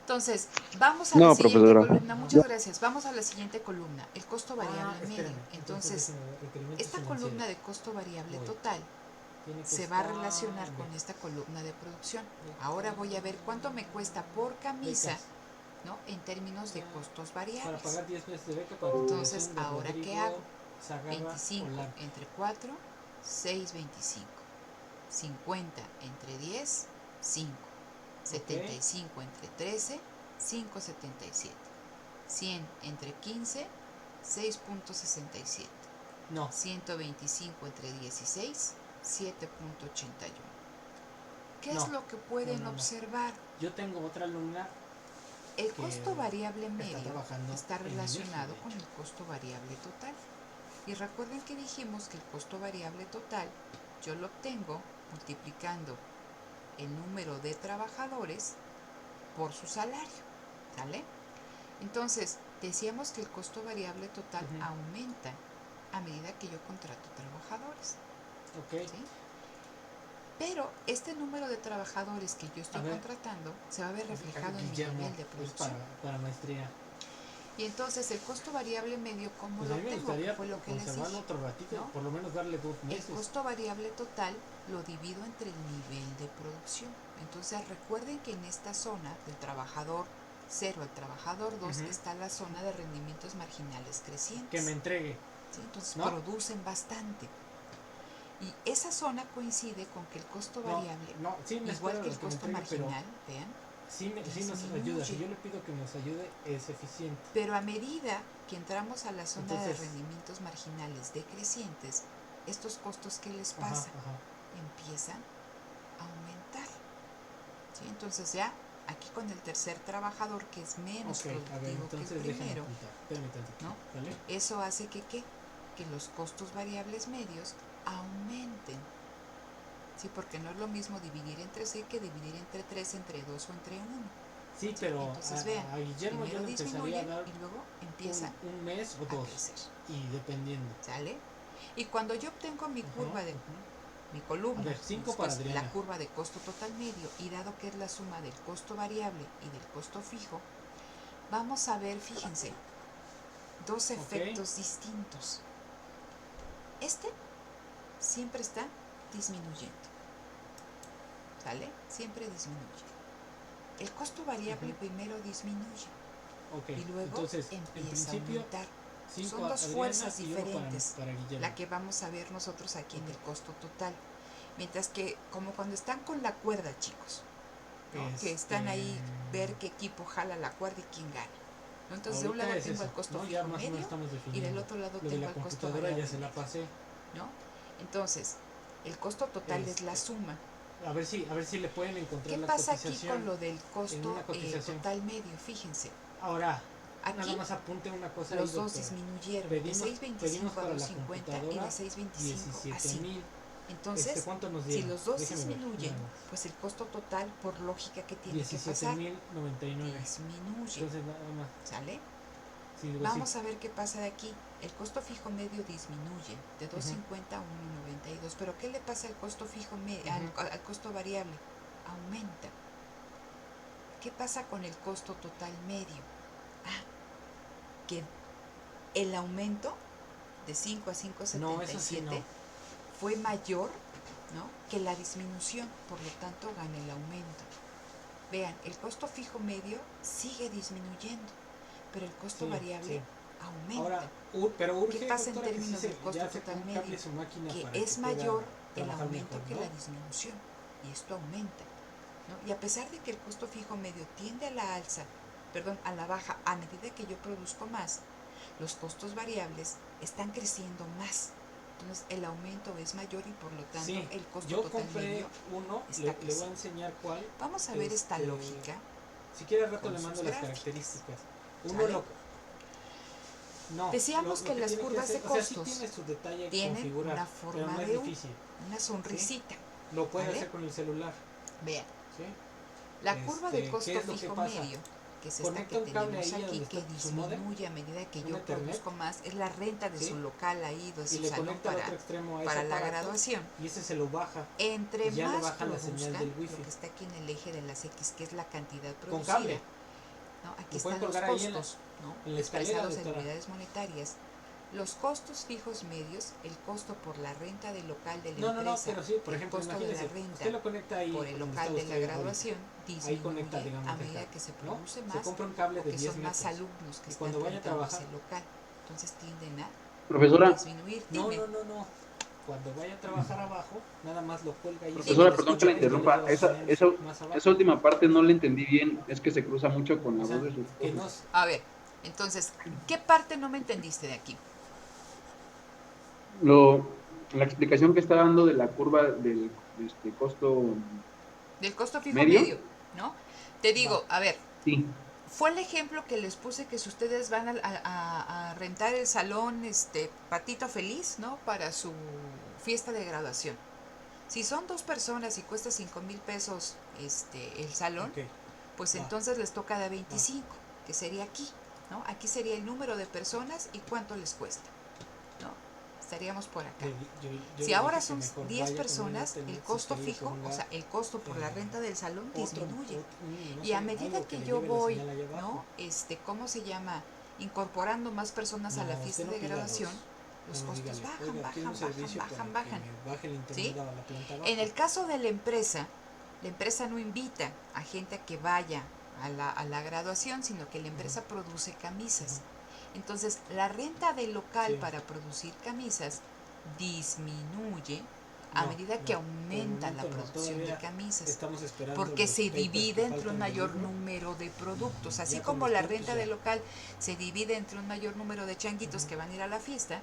Entonces, vamos a la siguiente columna. Muchas gracias. Vamos a la siguiente columna, el costo variable medio. Entonces, esta columna de costo variable total se va a relacionar con esta columna de producción. Ahora voy a ver cuánto me cuesta por camisa, ¿no? En términos de costos variables. Para pagar 10 meses de beca para Entonces, ¿ahora qué hago? 25 entre 4, 6,25. 50 entre 10, 5. 75 entre 13, 5,77. 100 entre 15, 6,67. No. 125 entre 16, 7,81. ¿Qué es lo que pueden observar? Yo tengo otra alumna. El costo variable medio está relacionado con el costo variable total. Y recuerden que dijimos que el costo variable total yo lo obtengo multiplicando el número de trabajadores por su salario, ¿sale? Entonces, decíamos que el costo variable total aumenta a medida que yo contrato trabajadores. Ok. ¿Sí? Pero este número de trabajadores que yo estoy contratando se va a ver reflejado en mi nivel de producción. Para maestría. Y entonces el costo variable medio, ¿cómo lo tengo? Que fue lo que les dije, otro ratito, ¿no? por lo menos darle 2 meses. El costo variable total lo divido entre el nivel de producción. Entonces recuerden que en esta zona del trabajador 0 al trabajador 2 está la zona de rendimientos marginales crecientes. Que me entregue. ¿Sí? Entonces producen bastante. Y esa zona coincide con que el costo variable, igual que el costo marginal, vean, sí nos ayuda. Si yo le pido que nos ayude, es eficiente. Pero a medida que entramos a la zona de rendimientos marginales decrecientes, estos costos, ¿qué les pasa? Empiezan a aumentar. ¿Sí? Entonces ya aquí con el tercer trabajador, que es menos productivo que el primero, ¿no? ¿Vale? Eso hace que los costos variables medios aumenten. Sí, porque no es lo mismo dividir entre 6 que dividir entre 3, entre 2 o entre 1. Sí, pero entonces vean, a Guillermo primero yo le disminuye a dar y luego empieza un mes o 2 a crecer. Y dependiendo. ¿Sale? Y cuando yo obtengo mi curva de mi columna, ver, 5 para Adriana. La curva de costo total medio, y dado que es la suma del costo variable y del costo fijo, vamos a ver, fíjense, dos efectos distintos. Este siempre está disminuyendo. ¿Sale? Siempre disminuye. El costo variable primero disminuye y luego empieza a aumentar. Son dos fuerzas diferentes la que vamos a ver nosotros aquí en el costo total. Mientras que, como cuando están con la cuerda, chicos, ¿no? Que están ahí, ver qué equipo jala la cuerda y quién gana, ¿no? Entonces, de un lado tengo el costo fijo medio y del otro lado tengo el costo variable. Ya se la pasé. ¿No? Entonces, el costo total es la suma. A ver si le pueden encontrar la cotización. ¿Qué pasa aquí con lo del costo total medio? Fíjense. Ahora, aquí nada más apunte una cosa. Los dos disminuyeron de 6.25 a 2.50 y de 6.25 a 5. Entonces, si los dos disminuyen, pues el costo total, por lógica, que tiene que pasar, 17.099. disminuye. Entonces, nada más. ¿Sale? Sí, vamos a ver qué pasa de aquí. El costo fijo medio disminuye de 2.50 a 1.92. Pero ¿qué le pasa al costo fijo medio, al costo variable? Aumenta. ¿Qué pasa con el costo total medio? Que el aumento de 5 a 5.77 fue mayor, ¿no?, que la disminución, por lo tanto gana el aumento. Vean, el costo fijo medio sigue disminuyendo, pero el costo variable aumenta. Pero ¿qué pasa en términos del costo total medio? Que es mayor el aumento que la disminución, y esto aumenta. ¿no? Y a pesar de que el costo fijo medio tiende a la alza, perdón, a la baja, a medida que yo produzco más, los costos variables están creciendo más. Entonces el aumento es mayor y por lo tanto Sí, el costo yo total compré medio uno, está le voy a creciendo. enseñar cuál. Vamos a ver esta lógica. Si quiere al rato con le mando sus las gráficas. características. ¿Sale? No, Decíamos que las tiene curvas hacer, de o sea, sí costos tiene su detalle tienen configurar, una pero forma no es de difícil. una sonrisita. Lo puede ¿vale? hacer con el celular. Vean, ¿Sí? la curva de ¿Qué costo es lo que fijo pasa? medio, que es esta Conecta que un cable tenemos ahí aquí, donde que está su módem, disminuye a medida que un yo Ethernet, produzco más, es la renta de ¿sí? su local ahí, de Y su le salón conecta al otro extremo a ese para la aparato, graduación. y ese se lo baja. Entre Y ya le más baja la señal produzcan, del lo wifi. que está aquí en el eje de las X, que es la cantidad Con producida, cable. ¿no? Aquí Lo pueden están los colgar ahí costos, ¿no? en la escalera, expresados en doctora. unidades monetarias. Los costos fijos medios, el costo por la renta del local de la No, empresa, pero sí, por el ejemplo, costo de la imagínese, renta usted lo conecta ahí por el donde local está de la usted graduación ahorita. disminuye Ahí conecta, digamos, a de medida acá, que se ¿no? produce Se más compra un cable o de que 10 son más metros. alumnos que Y están cuando vaya a rentando trabajar, ese local. Entonces tienden a Profesora, disminuir. no, Dime. Cuando vaya a trabajar abajo, nada más lo cuelga ahí. Dime. profesora, perdón que la interrumpa. Esa última parte no la entendí bien. Es que se cruza mucho con la O sea, voz de su que esposo. no, A ver, entonces, ¿qué parte no me entendiste de aquí? La explicación que está dando de la curva del costo Del costo fijo medio, medio, ¿no? Te va. digo, a ver, sí, fue el ejemplo que les puse que si ustedes van a rentar el salón Patito Feliz, ¿no? Para su fiesta de graduación. Si son 2 personas y cuesta 5,000 pesos el salón, Ok, pues va. entonces les toca de 25, que sería aquí, ¿no? Aquí sería el número de personas y cuánto les cuesta, ¿no? Estaríamos por acá. Yo Si le ahora dije que son mejor 10 vaya conmigo a personas, el tener costo si quería fijo, ponga, o sea, el costo por la renta del salón disminuye. no Y sé, a medida algo que le yo lleve la voy, señal allá abajo. ¿no? ¿Cómo se llama? Incorporando más personas a la fiesta usted no de pida graduación, los no, costos dígale, bajan, oiga, quiero un bajan, servicio bajan, bajan, para que bajan. me baje el ¿Sí? internet a la planta baja. En el caso de la empresa no invita a gente a que vaya a la graduación, sino que la empresa produce camisas. Entonces, la renta del local para producir camisas disminuye a medida que aumenta la producción de camisas, Estamos esperando porque los se papers divide que entre un faltan del mayor libro. número de productos, así Ya como cuando la esté, pues renta ya. del local se divide entre un mayor número de changuitos que van a ir a la fiesta,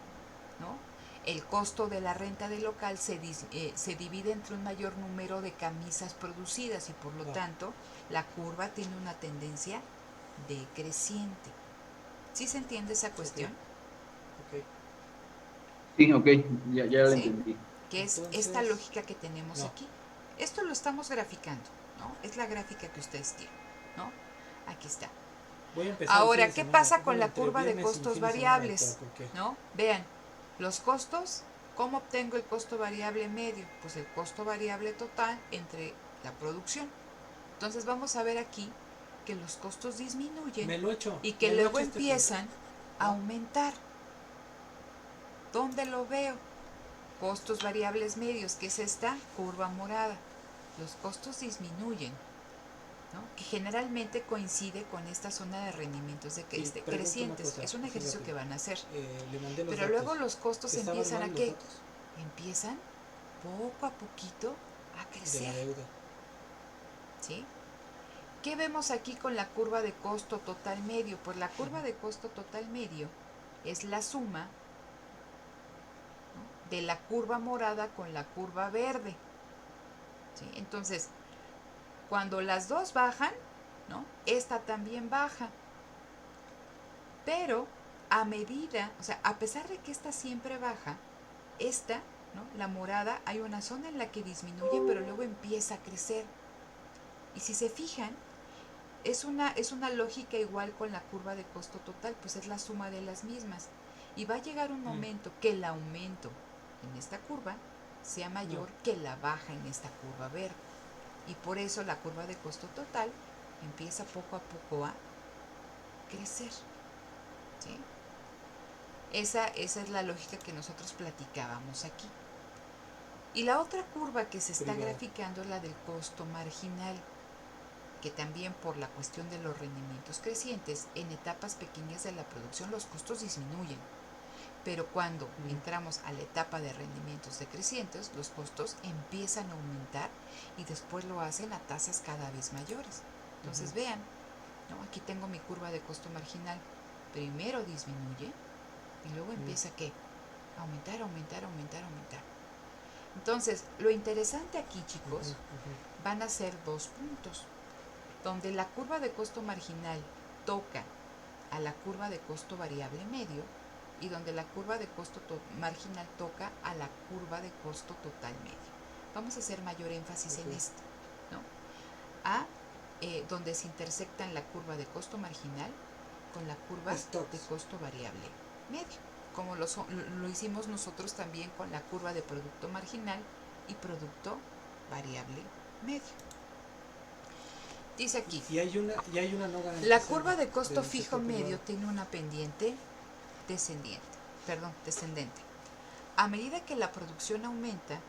¿no? El costo de la renta del local se divide entre un mayor número de camisas producidas y por lo tanto la curva tiene una tendencia decreciente. ¿Sí se entiende esa cuestión? sí, ok, ya la ¿Sí? entendí. Que es esta lógica que tenemos aquí. Esto lo estamos graficando, ¿no? Es la gráfica que ustedes tienen, ¿no? Aquí está. Voy a empezar Ahora, ¿qué pasa con la curva de costos variables? ¿No? Vean, los costos, ¿cómo obtengo el costo variable medio? Pues el costo variable total entre la producción. Entonces vamos a ver aquí que los costos disminuyen y que luego empiezan a aumentar. ¿Dónde lo veo? Costos variables medios, que es esta curva morada. Los costos disminuyen, ¿no? Que generalmente coincide con esta zona de rendimientos crecientes. Es un ejercicio que van a hacer. Pero luego los costos empiezan a ¿qué? Empiezan poco a poquito a crecer. ¿Sí? ¿Qué vemos aquí con la curva de costo total medio? Pues la curva de costo total medio es la suma, ¿no?, de la curva morada con la curva verde. ¿Sí? Entonces, cuando las dos bajan, ¿no?, esta también baja. Pero a medida, o sea, a pesar de que esta siempre baja, esta, ¿no?, la morada, hay una zona en la que disminuye, pero luego empieza a crecer. Y si se fijan, es una lógica igual con la curva de costo total, pues es la suma de las mismas. Y va a llegar un momento que el aumento en esta curva sea mayor que la baja en esta curva verde. Y por eso la curva de costo total empieza poco a poco a crecer. ¿Sí? Esa es la lógica que nosotros platicábamos aquí. Y la otra curva que se está graficando es la del costo marginal, que también por la cuestión de los rendimientos crecientes, en etapas pequeñas de la producción los costos disminuyen, Pero cuando entramos a la etapa de rendimientos decrecientes, los costos empiezan a aumentar y después lo hacen a tasas cada vez mayores. Entonces vean, ¿no? Aquí tengo mi curva de costo marginal. Primero disminuye y luego empieza ¿qué? Aumentar. Entonces, lo interesante aquí, chicos, van a ser 2 puntos. Donde la curva de costo marginal toca a la curva de costo variable medio y donde la curva de costo marginal toca a la curva de costo total medio. Vamos a hacer mayor énfasis en esto, ¿no? Donde se intersectan la curva de costo marginal con la curva de costo variable medio, como lo hicimos nosotros también con la curva de producto marginal y producto variable medio. Dice aquí, y hay una no garantizada. La curva de costo fijo medio tiene una pendiente descendente. A medida que la producción aumenta,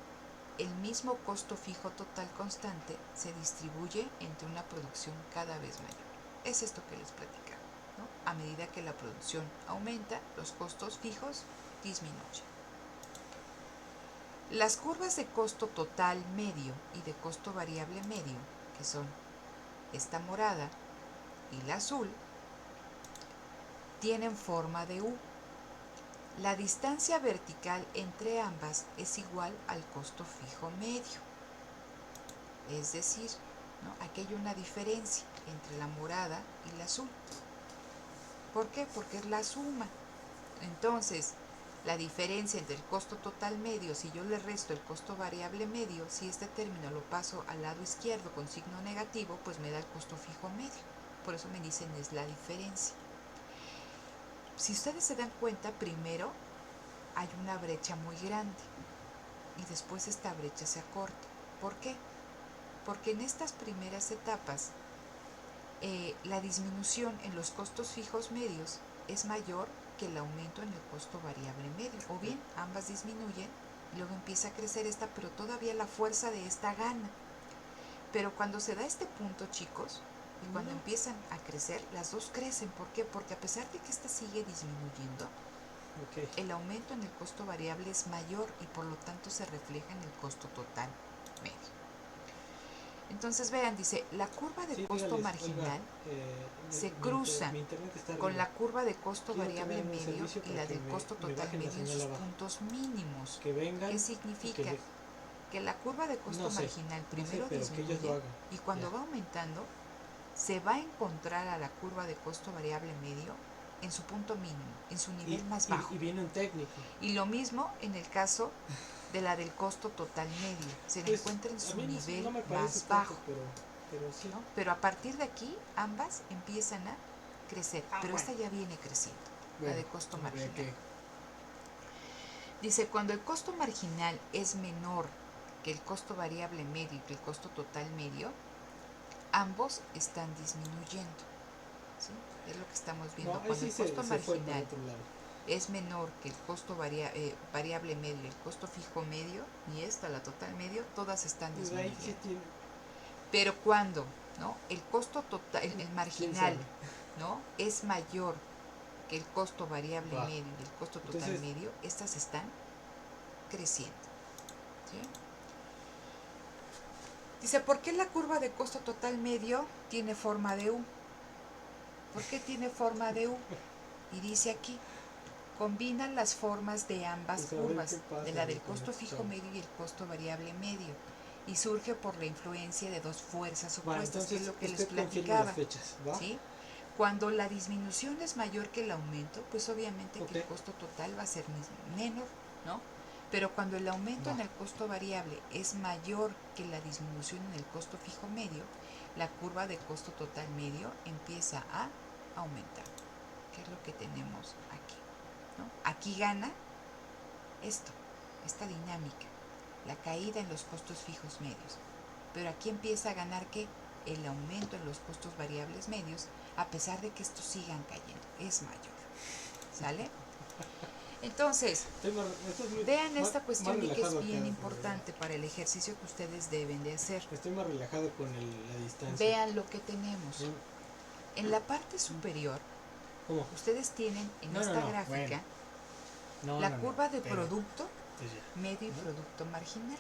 el mismo costo fijo total constante se distribuye entre una producción cada vez mayor. Es esto que les platicaba, ¿no? A medida que la producción aumenta, los costos fijos disminuyen. Las curvas de costo total medio y de costo variable medio, que son esta morada y la azul, tienen forma de U. La distancia vertical entre ambas es igual al costo fijo medio. Es decir, ¿no? Aquí hay una diferencia entre la morada y la azul. ¿Por qué? Porque es la suma. Entonces, la diferencia entre el costo total medio, si yo le resto el costo variable medio, si este término lo paso al lado izquierdo con signo negativo, pues me da el costo fijo medio. Por eso me dicen es la diferencia. Si ustedes se dan cuenta, primero hay una brecha muy grande y después esta brecha se acorta. ¿Por qué? Porque en estas primeras etapas la disminución en los costos fijos medios es mayor que el aumento en el costo variable medio, o bien ambas disminuyen y luego empieza a crecer esta, pero todavía la fuerza de esta gana. Pero cuando se da este punto, chicos, y cuando empiezan a crecer, las dos crecen. ¿Por qué? Porque a pesar de que esta sigue disminuyendo, el aumento en el costo variable es mayor y por lo tanto se refleja en el costo total medio. Entonces vean, dice, la curva de costo marginal se cruza con la curva de costo variable medio y la del costo total medio en sus puntos mínimos. ¿Qué significa? Que la curva de costo marginal primero disminuye y cuando va aumentando se va a encontrar a la curva de costo variable medio en su punto mínimo, en su nivel más bajo. Y viene un técnico. Y lo mismo en el caso de la del costo total medio, se le encuentra en su nivel más bajo. Pero sí. ¿No? Pero a partir de aquí ambas empiezan a crecer, pero esta ya viene creciendo, la de costo marginal. Dice, cuando el costo marginal es menor que el costo variable medio y que el costo total medio, ambos están disminuyendo. ¿Sí? Es lo que estamos viendo. Cuando el costo marginal es menor que el costo variable medio y el costo fijo medio, y esta, la total medio, todas están disminuyendo. Pero cuando, ¿no?, el costo total, el marginal, ¿no?, es mayor que el costo variable medio y el costo total medio, estas están creciendo. ¿Sí? Dice, ¿por qué la curva de costo total medio tiene forma de U? ¿Por qué tiene forma de U? Y dice aquí, combinan las formas de ambas curvas, de la del costo fijo medio y el costo variable medio, y surge por la influencia de dos fuerzas opuestas, que es lo que les platicaba. ¿Sí? Cuando la disminución es mayor que el aumento, pues obviamente que el costo total va a ser menor, ¿no? Pero cuando el aumento en el costo variable es mayor que la disminución en el costo fijo medio, la curva de costo total medio empieza a aumentar, que es lo que tenemos aquí, ¿no? Aquí gana esta dinámica, la caída en los costos fijos medios. Pero aquí empieza a ganar ¿qué? El aumento en los costos variables medios, a pesar de que estos sigan cayendo, es mayor. ¿Sale? Entonces, vean esta cuestión y que es bien importante para el ejercicio que ustedes deben de hacer. Estoy más relajado con la distancia. Vean lo que tenemos. En la parte superior, ustedes tienen en esta gráfica la curva de pero, producto pues ya, medio y producto marginal.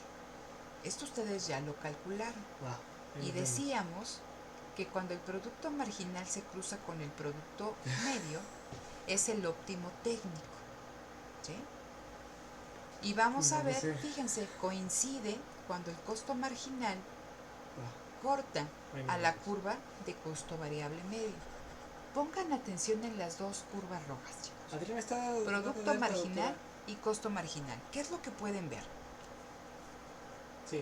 Esto ustedes ya lo calcularon. Wow, y decíamos que cuando el producto marginal se cruza con el producto medio, es el óptimo técnico. ¿Sí? Y vamos a ver, fíjense, coincide cuando el costo marginal corta a la curva de costo variable medio. Pongan atención en las dos curvas rojas, chicos. Adriana está producto marginal y costo marginal. ¿Qué es lo que pueden ver? Sí.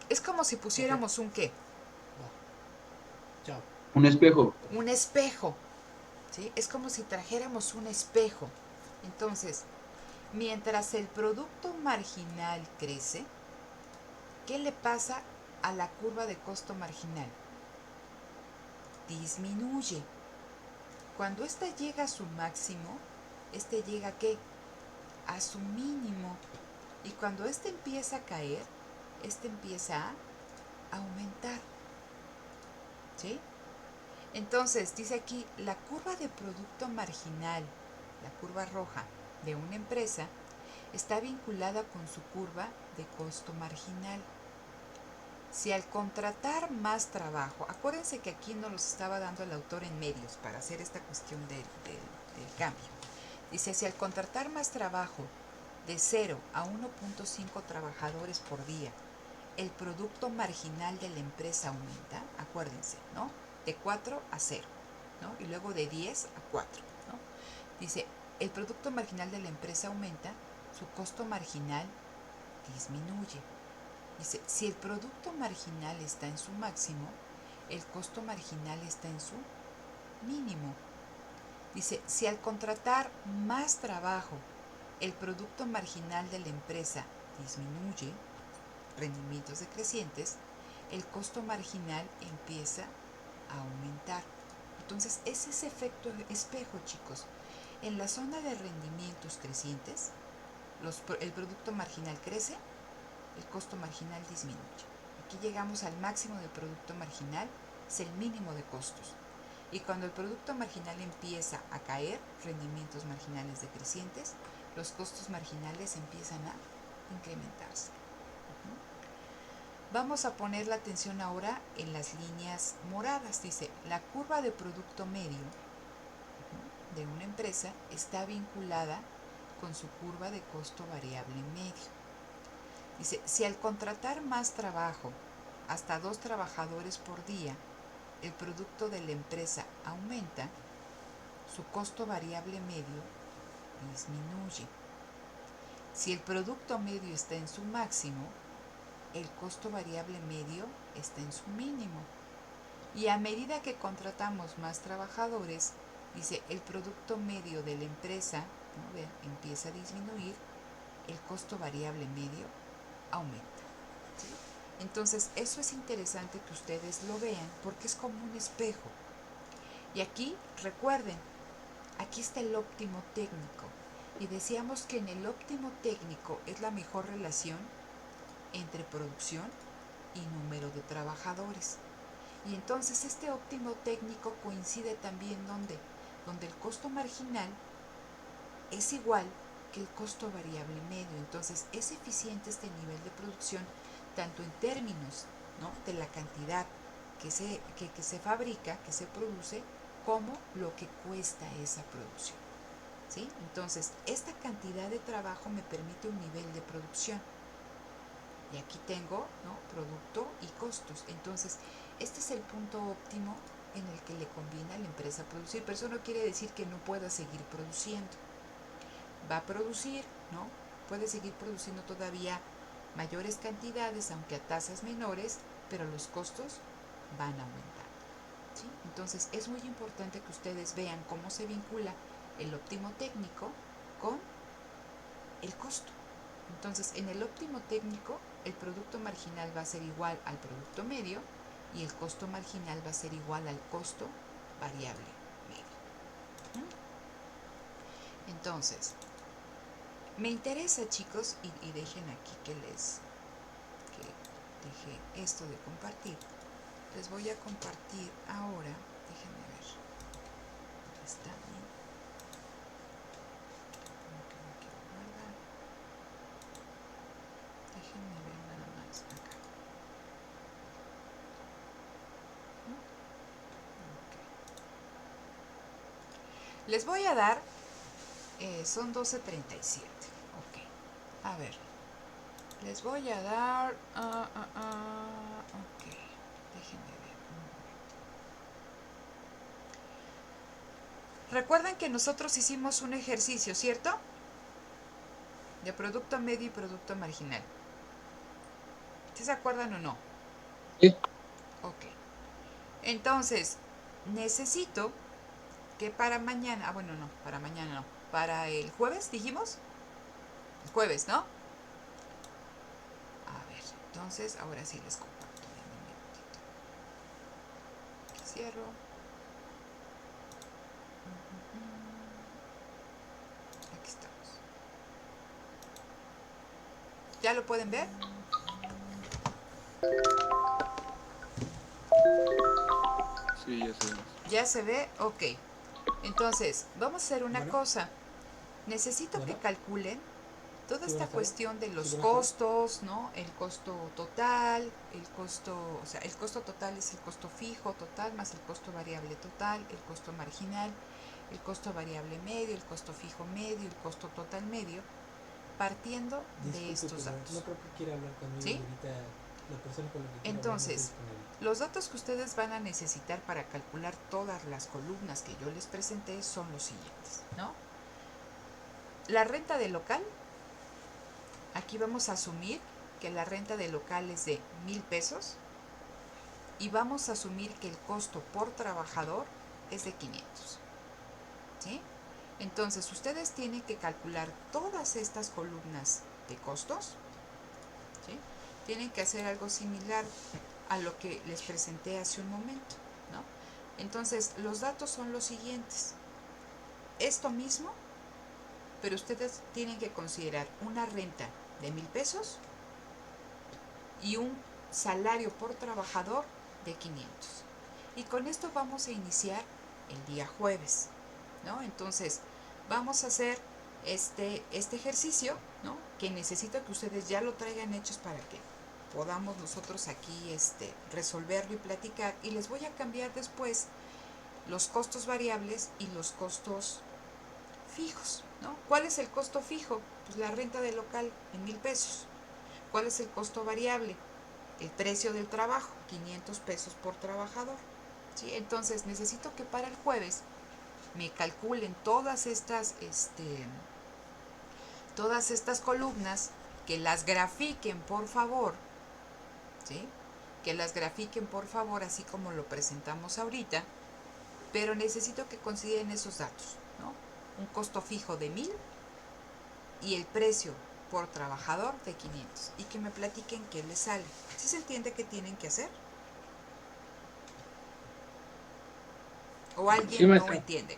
Es como si pusiéramos un ¿qué? Chao. Un espejo. Un espejo. ¿Sí? Es como si trajéramos un espejo. Entonces, mientras el producto marginal crece, ¿qué le pasa a la curva de costo marginal? Disminuye. Cuando ésta llega a su máximo, este llega ¿a qué? A su mínimo. Y cuando este empieza a caer, este empieza a aumentar. ¿Sí? Entonces, dice aquí, la curva de producto marginal, la curva roja de una empresa, está vinculada con su curva de costo marginal. Si al contratar más trabajo, acuérdense que aquí nos los estaba dando el autor en medios para hacer esta cuestión del cambio. Dice, si al contratar más trabajo de 0 a 1.5 trabajadores por día, el producto marginal de la empresa aumenta, acuérdense, ¿no? De 4 a 0, ¿no? Y luego de 10 a 4, ¿no? Dice, el producto marginal de la empresa aumenta, su costo marginal disminuye. Dice, si el producto marginal está en su máximo, el costo marginal está en su mínimo. Dice, si al contratar más trabajo, el producto marginal de la empresa disminuye, rendimientos decrecientes, el costo marginal empieza a aumentar. Entonces, es ese efecto espejo, chicos. En la zona de rendimientos crecientes, el producto marginal crece, el costo marginal disminuye. Aquí llegamos al máximo del producto marginal, es el mínimo de costos. Y cuando el producto marginal empieza a caer, rendimientos marginales decrecientes, los costos marginales empiezan a incrementarse. Vamos a poner la atención ahora en las líneas moradas. Dice, la curva de producto medio de una empresa está vinculada con su curva de costo variable medio. Dice, si al contratar más trabajo, hasta 2 trabajadores por día, el producto de la empresa aumenta, su costo variable medio disminuye. Si el producto medio está en su máximo, el costo variable medio está en su mínimo. Y a medida que contratamos más trabajadores, dice, el producto medio de la empresa, ¿no? Vean, empieza a disminuir, el costo variable medio aumenta. ¿Sí? Entonces, eso es interesante que ustedes lo vean porque es como un espejo. Y aquí, recuerden, aquí está el óptimo técnico. Y decíamos que en el óptimo técnico es la mejor relación entre producción y número de trabajadores. Y entonces este óptimo técnico coincide también donde el costo marginal es igual que el costo variable medio. Entonces es eficiente este nivel de producción tanto en términos, ¿no?, de la cantidad que se fabrica, que se produce, como lo que cuesta esa producción. ¿Sí? Entonces, esta cantidad de trabajo me permite un nivel de producción. Y aquí tengo, ¿no?, producto y costos. Entonces, este es el punto óptimo en el que le conviene a la empresa producir. Pero eso no quiere decir que no pueda seguir produciendo. Va a producir, ¿no? Puede seguir produciendo todavía mayores cantidades, aunque a tasas menores, pero los costos van a aumentar. ¿Sí? Entonces, es muy importante que ustedes vean cómo se vincula el óptimo técnico con el costo. Entonces, en el óptimo técnico, el producto marginal va a ser igual al producto medio y el costo marginal va a ser igual al costo variable medio. Entonces, me interesa, chicos, y dejen aquí que deje esto de compartir. Les voy a compartir ahora, déjenme ver, está bien. Les voy a dar, son 12:37. Ok, a ver. Les voy a dar, ok, déjenme ver. Recuerden que nosotros hicimos un ejercicio, ¿cierto? De producto medio y producto marginal. ¿Sí se acuerdan o no? Sí. Ok. Entonces, necesito que para mañana, bueno, no, para mañana no, para el jueves, dijimos. El jueves, ¿no? A ver, entonces, ahora sí les comparto. Un minutito. Cierro. Aquí estamos. ¿Ya lo pueden ver? Sí, ya sabemos. ¿Ya se ve? Ok. Entonces, vamos a hacer una cosa. Necesito que calculen toda esta cuestión de los costos, ¿no? El costo total, el costo, o sea, el costo total es el costo fijo total más el costo variable total, el costo marginal, el costo variable medio, el costo fijo medio, el costo total medio, partiendo de estos datos. No creo que quiera hablar conmigo. ¿Sí? Ahorita la persona con la que quiero Entonces, hablar no está disponible. los datos que ustedes van a necesitar para calcular todas las columnas que yo les presenté son los siguientes, ¿no? La renta del local, aquí vamos a asumir que la renta del local es de 1,000 pesos y vamos a asumir que el costo por trabajador es de 500, ¿sí? Entonces, ustedes tienen que calcular todas estas columnas de costos, ¿sí? Tienen que hacer algo similar a lo que les presenté hace un momento, ¿no? Entonces, los datos son los siguientes. Esto mismo, pero ustedes tienen que considerar una renta de 1,000 pesos y un salario por trabajador de 500. Y con esto vamos a iniciar el día jueves, ¿no? Entonces, vamos a hacer este ejercicio, ¿no? Que necesito que ustedes ya lo traigan hechos para que podamos nosotros aquí resolverlo y platicar. Y les voy a cambiar después los costos variables y los costos fijos, ¿no? ¿Cuál es el costo fijo? Pues la renta del local en 1,000 pesos. ¿Cuál es el costo variable? El precio del trabajo, 500 pesos por trabajador, ¿sí? Entonces necesito que para el jueves me calculen todas estas columnas, que las grafiquen por favor, ¿sí? Que las grafiquen por favor así como lo presentamos ahorita, pero necesito que consideren esos datos, ¿no? Un costo fijo de 1,000 y el precio por trabajador de 500 y que me platiquen qué les sale. ¿Sí se entiende qué tienen que hacer? ¿O alguien Sí, no maestra. entiende?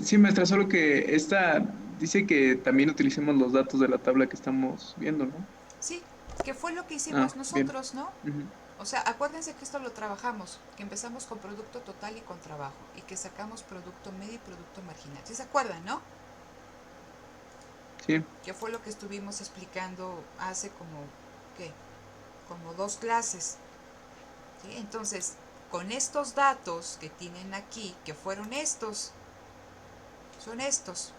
Sí, maestra, solo que esta dice que también utilicemos los datos de la tabla que estamos viendo, ¿no? Sí, que fue lo que hicimos Ah, bien. nosotros, ¿no? Ujú. O sea, acuérdense que esto lo trabajamos, que empezamos con producto total y con trabajo, y que sacamos producto medio y producto marginal. ¿Sí se acuerdan, no? Sí, Que fue lo que estuvimos explicando hace como, ¿qué? Como 2 clases. ¿Sí? Entonces, con estos datos que tienen aquí, que fueron estos, son estos,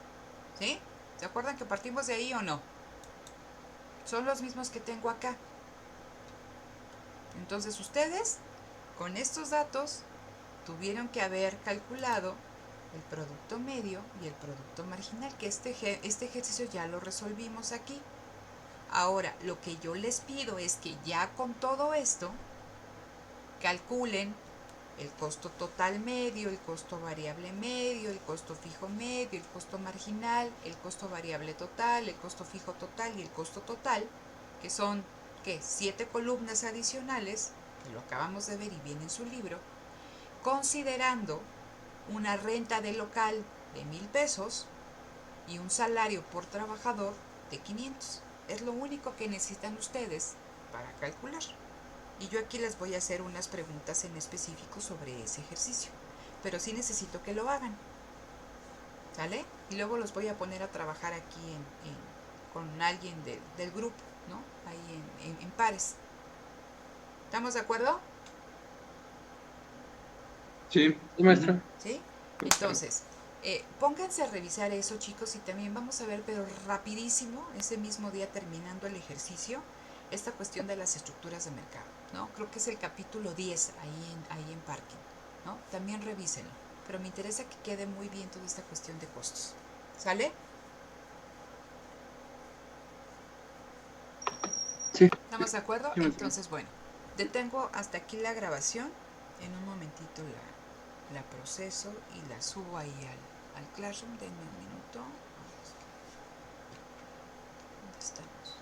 ¿sí? ¿Se acuerdan que partimos de ahí o no? Son los mismos que tengo acá. Entonces ustedes, con estos datos, tuvieron que haber calculado el producto medio y el producto marginal, que este ejercicio ya lo resolvimos aquí. Ahora, lo que yo les pido es que ya con todo esto, calculen el costo total medio, el costo variable medio, el costo fijo medio, el costo marginal, el costo variable total, el costo fijo total y el costo total, que son, ¿qué? 7 columnas adicionales, que lo acabamos de ver y viene en su libro, considerando una renta de local de 1,000 pesos y un salario por trabajador de 500. Es lo único que necesitan ustedes para calcular. Y yo aquí les voy a hacer unas preguntas en específico sobre ese ejercicio. Pero sí necesito que lo hagan. ¿Sale? Y luego los voy a poner a trabajar aquí con alguien del grupo, ¿no? Ahí en pares. ¿Estamos de acuerdo? sí. Sí, maestra. ¿Sí? Entonces, pónganse a revisar eso, chicos, y también vamos a ver, pero rapidísimo, ese mismo día terminando el ejercicio, esta cuestión de las estructuras de mercado, ¿no? Creo que es el capítulo 10 ahí en Parking, ¿no? También revísenlo, pero me interesa que quede muy bien toda esta cuestión de costos. ¿Sale? Sí. ¿Estamos de acuerdo? Sí, Entonces, bueno, detengo hasta aquí la grabación. En un momentito la proceso y la subo ahí al Classroom. Denme un minuto. ¿Dónde estamos?